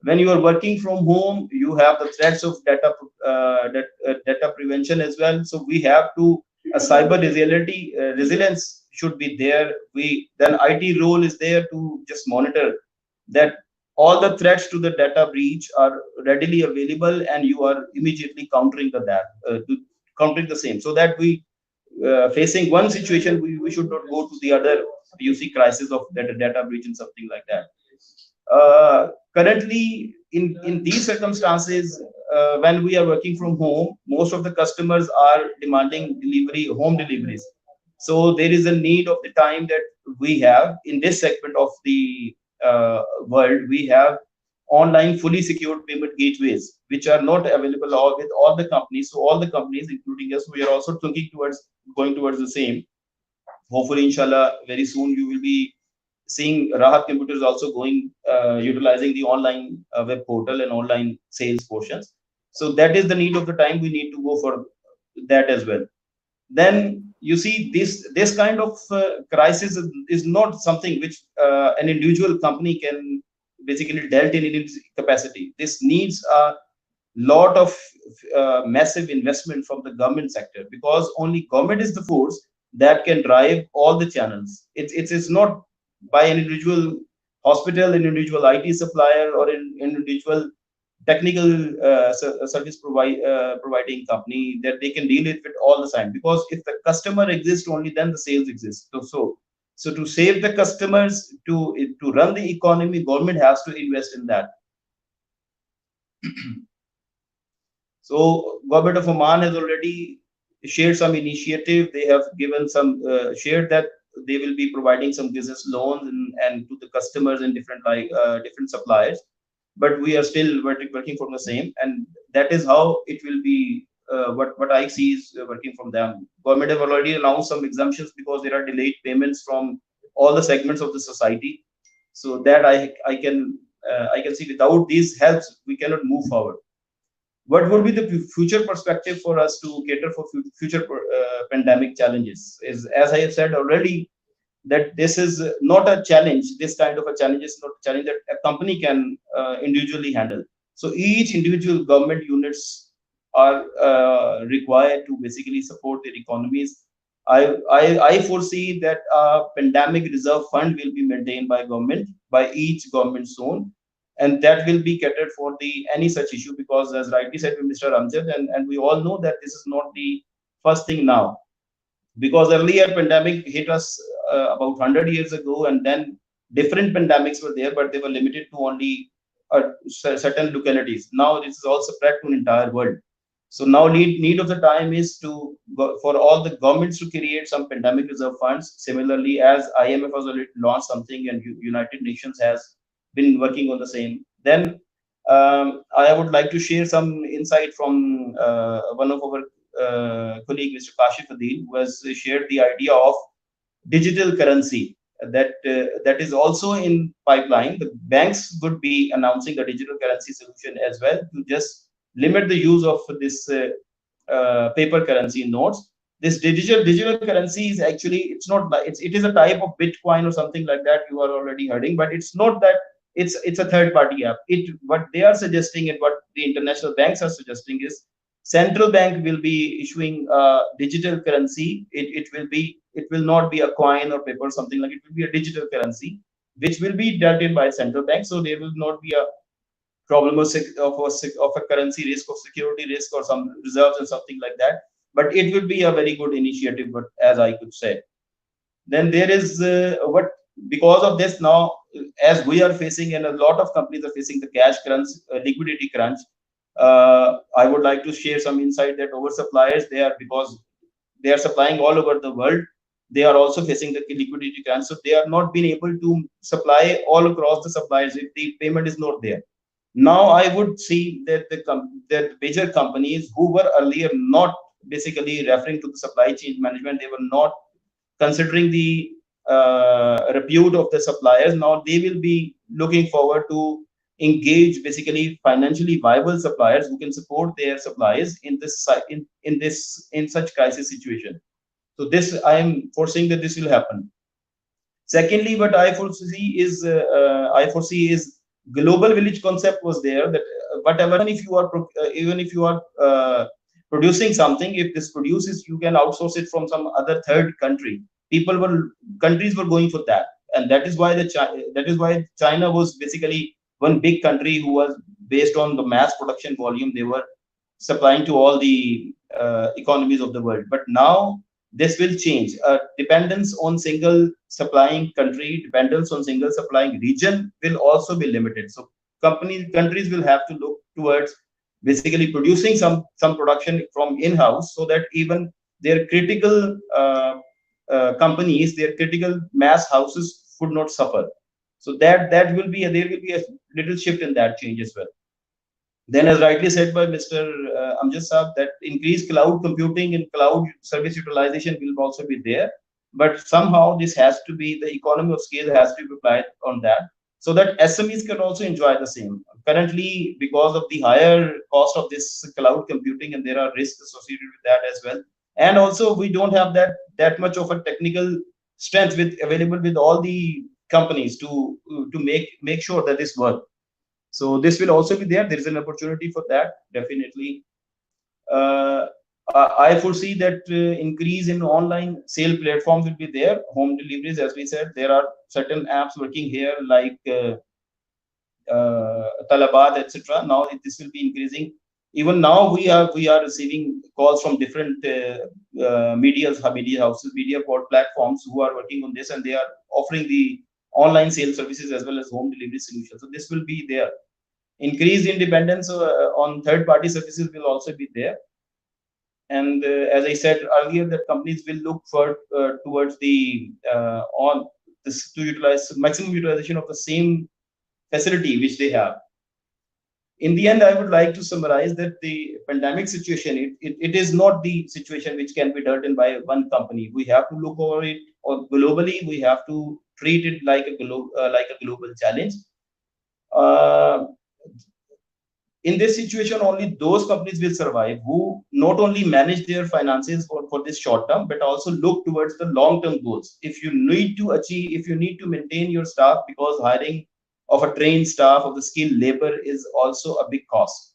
When you are working from home, you have the threats of data prevention as well. So we have to a cyber resilience should be there. Then IT role is there to just monitor that all the threats to the data breach are readily available, and you are immediately countering countering the same, so that we facing one situation, we should not go to the other, you see, crisis of data breach and something like that. Currently, in these circumstances, when we are working from home, most of the customers are demanding home deliveries. So there is a need of the time that we have in this segment of the world, we have online fully secured payment gateways, which are not available with all the companies. So all the companies, including us, we are also looking towards going towards the same. Hopefully, inshallah, very soon you will be seeing Rahat Computers also going utilizing the online web portal and online sales portions. So that is the need of the time. We need to go for that as well. Then you see this kind of crisis is not something which an individual company can basically dealt in its capacity. This needs a lot of massive investment from the government sector, because only government is the force that can drive all the channels. It's not by an individual hospital, an individual IT supplier, or an individual technical providing company that they can deal with it all the time. Because if the customer exists, only then the sales exist. So to save the customers, to run the economy, government has to invest in that. So government of Oman has already shared some initiative. They have given some shared that they will be providing some business loans and to the customers and different different suppliers. But we are still working from the same, and that is how it will be. What I see is working from them. Government have already announced some exemptions because there are delayed payments from all the segments of the society. So that I can see without these helps we cannot move forward. What would be the future perspective for us to cater for future pandemic challenges? Is, as I have said already, that this is not a challenge. This kind of a challenge is not a challenge that a company can individually handle. So each individual government units are required to basically support their economies. I foresee that a pandemic reserve fund will be maintained by government, by each government zone, and that will be catered for the any such issue. Because as rightly said by Mr. Amjad, and we all know that this is not the first thing now, because earlier pandemic hit us about 100 years ago, and then different pandemics were there, but they were limited to only certain localities. Now this is all spread to an entire world. So now need of the time is to for all the governments to create some pandemic reserve funds. Similarly, as IMF has already launched something, and United Nations has been working on the same. Then I would like to share some insight from one of our colleague, Mr. Kashif Adil, who has shared the idea of digital currency that is also in pipeline. The banks would be announcing the digital currency solution as well, to just limit the use of this paper currency notes. This digital currency is actually, it's not like it is a type of Bitcoin or something like that. You are already hearing, but it's not that. It's a third party app. What they are suggesting and what the international banks are suggesting is central bank will be issuing digital currency. It will not be a coin or paper or something like it. Will be a digital currency which will be dealt in by central bank. So there will not be a problem of a currency risk or security risk or some reserves and something like that. But it will be a very good initiative, but as I could say. Then there is what, because of this now, as we are facing, and a lot of companies are facing, the cash crunch, liquidity crunch. I would like to share some insight that over suppliers, because they are supplying all over the world, they are also facing the liquidity crunch. So they are not being able to supply all across the suppliers if the payment is not there. Now I would see that the major companies who were earlier not basically referring to the supply chain management, they were not considering the repute of the suppliers. Now they will be looking forward to engage basically financially viable suppliers who can support their suppliers in such crisis situation. So this, I am foreseeing that this will happen. Secondly, what I foresee is global village concept was there, that whatever, even if you are producing something, if this produces, you can outsource it from some other third country. Countries were going for that, and that is why China was basically one big country who was based on the mass production volume. They were supplying to all the economies of the world. But now this will change. Dependence on single supplying country, dependence on single supplying region will also be limited. So countries will have to look towards basically producing some production from in-house, so that even their critical companies, their critical mass houses would not suffer. So that will be there will be a little shift in that change as well. Then, as rightly said by Mr. Amjad Saab, that increased cloud computing and cloud service utilization will also be there. But somehow this has to be, the economy of scale has to be applied on that, so that SMEs can also enjoy the same. Currently, because of the higher cost of this cloud computing, and there are risks associated with that as well. And also, we don't have that much of a technical strength available with all the companies to make sure that this works. So this will also be there. There is an opportunity for that, definitely. Uh, I foresee that increase in online sale platforms will be there. Home deliveries, as we said, there are certain apps working here like Talabat, etc. Now this will be increasing. Even now we are receiving calls from different media houses, media platforms who are working on this, and they are offering the online sales services as well as home delivery solutions. So this will be there. Increased independence on third-party services will also be there. And as I said earlier, that companies will look for towards the on this to utilize maximum utilization of the same facility which they have. In the end, I would like to summarize that the pandemic situation, it is not the situation which can be dealt in by one company. We have to look over it, or globally, we have to treat it like a global challenge. Uh, in this situation, only those companies will survive who not only manage their finances for this short term, but also look towards the long term goals. If you need to maintain your staff, because hiring of a trained staff, of the skilled labor, is also a big cost.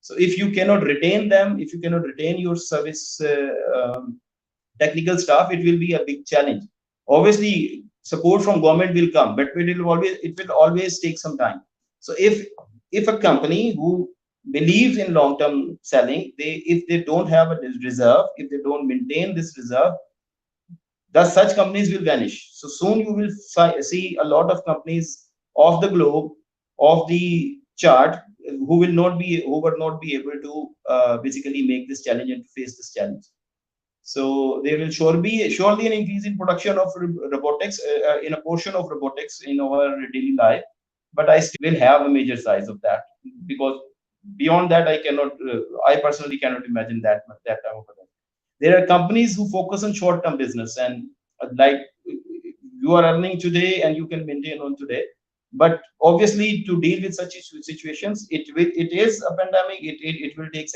So if you cannot retain them, if you cannot retain your service technical staff, it will be a big challenge. Obviously, support from government will come, but it will always take some time. So if a company who believes in long term selling, if they don't have a reserve, if they don't maintain this reserve, thus such companies will vanish. So soon you will see a lot of companies of the globe, of the chart, who would not be able to basically make this challenge and to face this challenge. So there will surely an increase in production of robotics, in a portion of robotics in our daily life, but I still will have a major size of that, because beyond that I personally cannot imagine that type of a thing. There are companies who focus on short term business, and like you are earning today and you can maintain on today. But obviously, to deal with such situations, it is a pandemic. It will take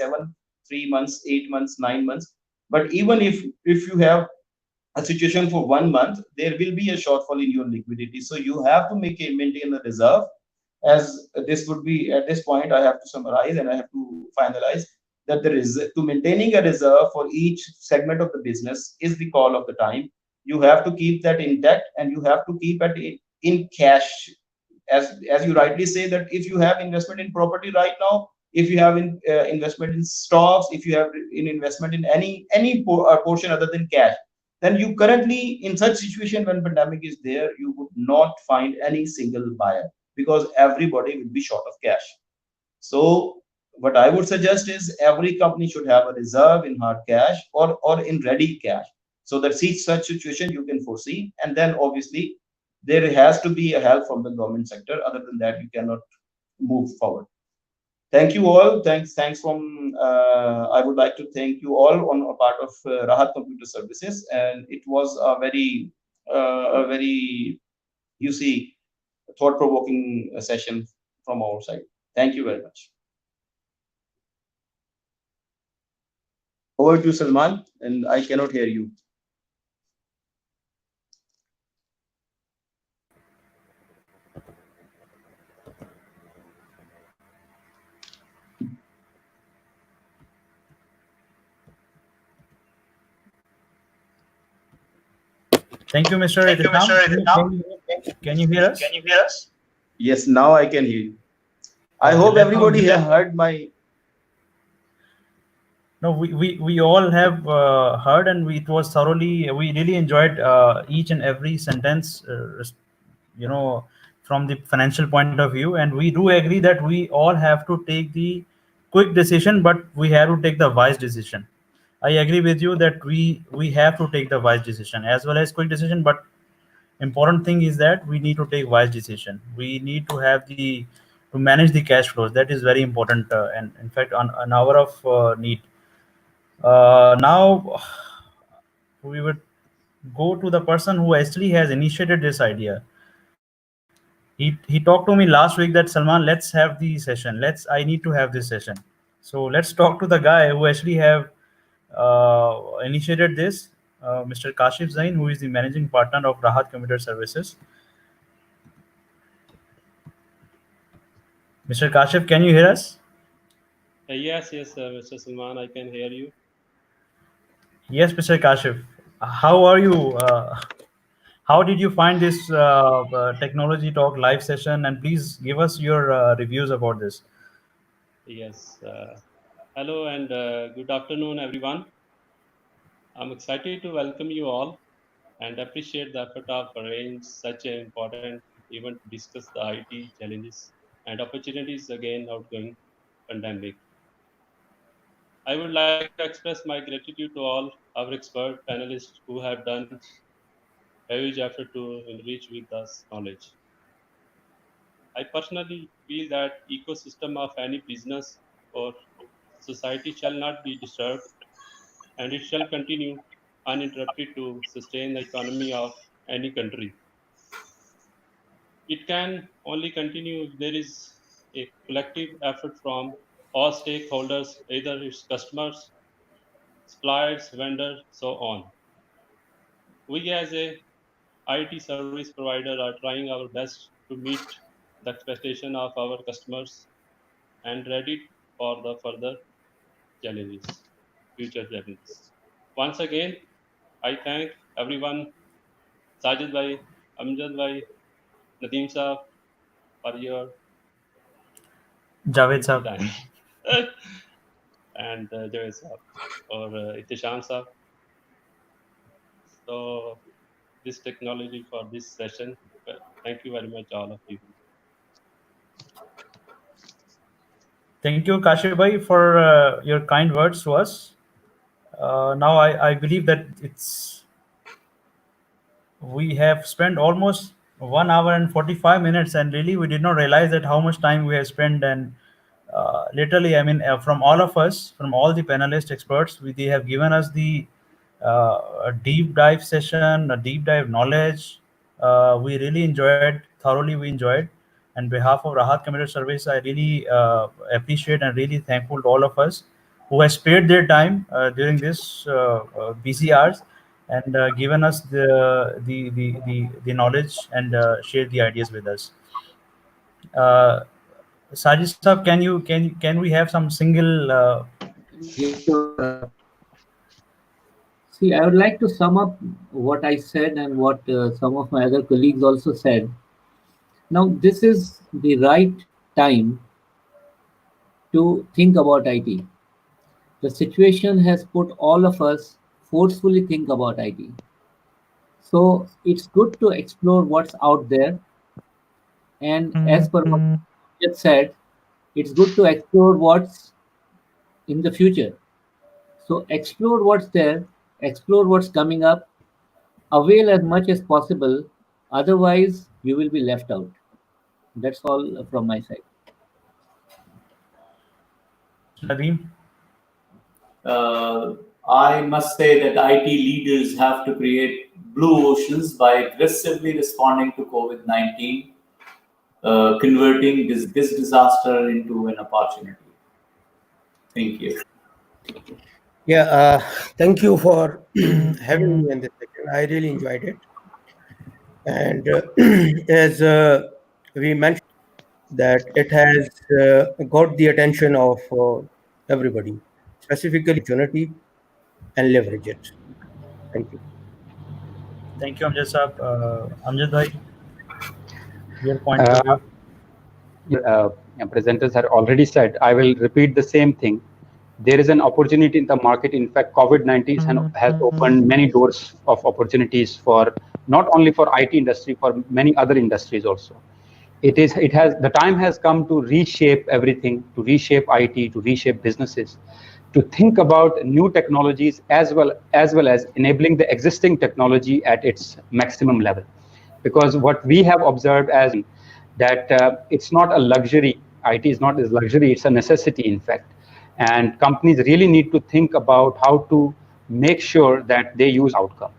3 months, 8 months, 9 months. But even if you have a situation for 1 month, there will be a shortfall in your liquidity. So you have to maintain a reserve. As this would be at this point, I have to summarize and I have to finalize that there is to maintaining a reserve for each segment of the business is the call of the time. You have to keep that intact, and you have to keep it in cash. As you rightly say, that if you have investment in property right now, if you have investment in stocks, if you have in investment in any portion other than cash, then you currently, in such situation when pandemic is there, you would not find any single buyer, because everybody will be short of cash. So what I would suggest is every company should have a reserve in hard cash, or in ready cash, so that see such situation you can foresee. And then obviously there has to be a help from the government sector. Other than that, you cannot move forward. Thank you all. Thanks from. I would like to thank you all on a part of Rahat Computer Services, and it was a very, you see, thought-provoking session from our side. Thank you very much. Over to Salman, and I cannot hear you. Thank you, Mr. Ittiham. Can you hear us? Yes, now I can hear you. I hope everybody has heard my. No, we all have heard, and it was thoroughly. We really enjoyed each and every sentence, from the financial point of view. And we do agree that we all have to take the quick decision, but we have to take the wise decision. I agree with you that we have to take the wise decision as well as quick decision, but important thing is that we need to take wise decision. We need to have to manage the cash flows. That is very important, and in fact, on an hour of need. Now we would go to the person who actually has initiated this idea. He talked to me last week that Salman, let's have the session. I need to have this session. So let's talk to the guy who actually have initiated this, Mr. Kashif Zain, who is the managing partner of Rahat Computer Services. Mr. Kashif, can you hear us? Yes, Mr. Salman, I can hear you. Yes, Mr. Kashif. How are you? How did you find this technology talk live session? And please give us your reviews about this. Yes. Hello and good afternoon, everyone. I'm excited to welcome you all and appreciate the effort of arranging such an important event to discuss the IT challenges and opportunities against outgoing pandemic. I would like to express my gratitude to all our expert panelists who have done a huge effort to enrich with us knowledge. I personally feel that ecosystem of any business or society shall not be disturbed, and it shall continue uninterrupted to sustain the economy of any country. It can only continue if there is a collective effort from all stakeholders, either its customers, suppliers, vendors, so on. We as a IT service provider are trying our best to meet the expectation of our customers and ready for the further challenges, future challenges. Once again, I thank everyone, Sajid Bhai, Amjad Bhai, Nadeem Saab, for your Javed beautiful sir. time, and Javed Saab or Ihtisham Saab. So, this technology for this session. Thank you very much, all of you. Thank you, Kashif bhai, for your kind words to us. Now I believe that we have spent almost 1 hour and 45 minutes, and really we did not realize that how much time we have spent. And literally, I mean, from all of us, from all the panelist experts, they have given us a deep dive session, a deep dive knowledge. We really enjoyed, thoroughly we enjoyed. On behalf of Rahat Computer Service, I really appreciate and really thankful to all of us who has spared their time during this busy hours, and given us the knowledge and shared the ideas with us. Uh, Sajid sir, can we have some single? Yes, sure. See, I would like to sum up what I said and what some of my other colleagues also said. Now, this is the right time to think about IT. The situation has put all of us forcefully think about IT. So it's good to explore what's out there. And as per what you just said, it's good to explore what's in the future. So explore what's there, explore what's coming up, avail as much as possible. Otherwise, you will be left out. That's all from my side. Mr. Nadeem? I must say that IT leaders have to create blue oceans by aggressively responding to COVID-19, converting this disaster into an opportunity. Thank you. Yeah, thank you for having me in this session. I really enjoyed it. And as we mentioned, that it has got the attention of everybody, specifically opportunity and leverage it. Thank you. Thank you, Amjad sir. Amjad bhai, your point of view. Presenters had already said, I will repeat the same thing. There is an opportunity in the market. In fact, COVID-19 has opened many doors of opportunities for not only for IT industry, for many other industries also. The time has come to reshape everything, to reshape IT, to reshape businesses, to think about new technologies as well as enabling the existing technology at its maximum level. because what we have observed as that it's not a luxury. IT is not a luxury; it's a necessity, in fact. And companies really need to think about how to make sure that they use outcome.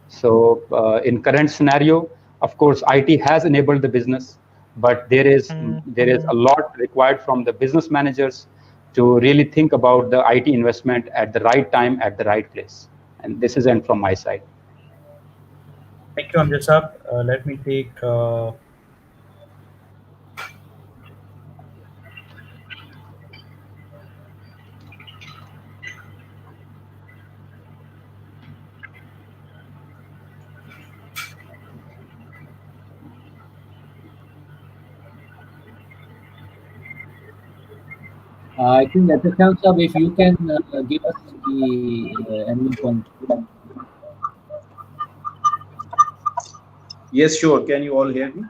So in current scenario, of course, IT has enabled the business, but there is a lot required from the business managers to really think about the IT investment at the right time, at the right place. And this is end from my side. Thank you, Amjad Saab. Let me take. I think that the chance of if you can give us the ending point. Yes, sure. Can you all hear me?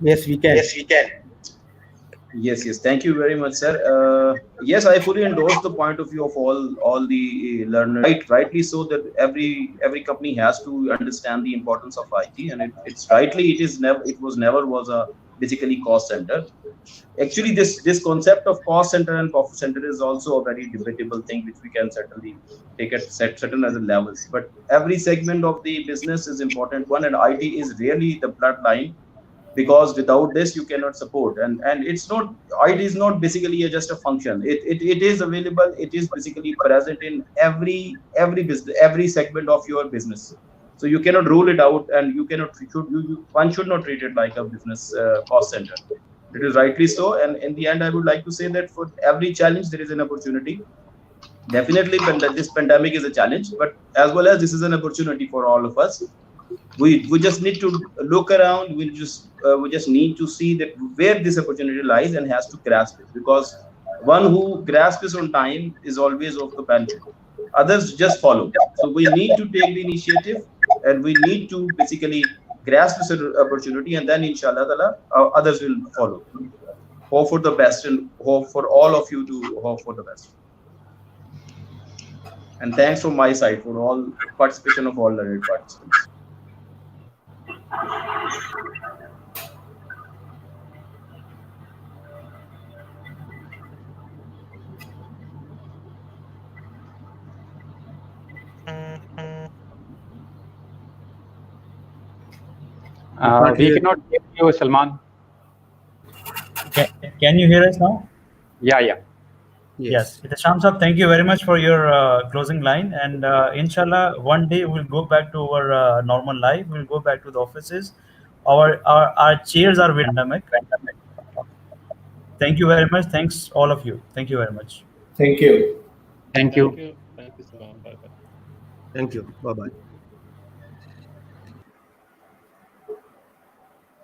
Yes, we can. Yes, we can. Yes, yes. Thank you very much, sir. Yes, I fully endorse the point of view of all the learners. Rightly so that every company has to understand the importance of IT, and it's rightly it was a basically cost center. Actually, this concept of cost center and profit center is also a very debatable thing, which we can certainly take at certain other levels. But every segment of the business is important one, and IT is really the bloodline, because without this you cannot support. And it's not, it is not basically just a function. It is available, it is basically present in every business, every segment of your business. So you cannot rule it out, and you cannot one should not treat it like a business cost center. It is rightly so. And in the end, I would like to say that for every challenge there is an opportunity. Definitely this pandemic is a challenge, but as well as this is an opportunity for all of us. We just need to look around. We just need to see that where this opportunity lies and has to grasp it, because one who grasps it on time is always of the benefit. Others just follow. So we need to take the initiative, and we need to basically grasp this opportunity, and then inshallah others will follow. Hope for the best, and hope for all of you to hope for the best. And thanks from my side for all participation of all learned participants. We cannot hear you, Salman. Can you hear us now? Yeah, yeah. Yes. Shams Saab, thank you very much for your closing line. And inshallah, one day we'll go back to our normal life. We'll go back to the offices. Our chairs are with pandemic. Thank you very much. Thanks, all of you. Thank you very much. Thank you. Thank you. Thank you, Salman. Bye bye. Thank you. Bye-bye.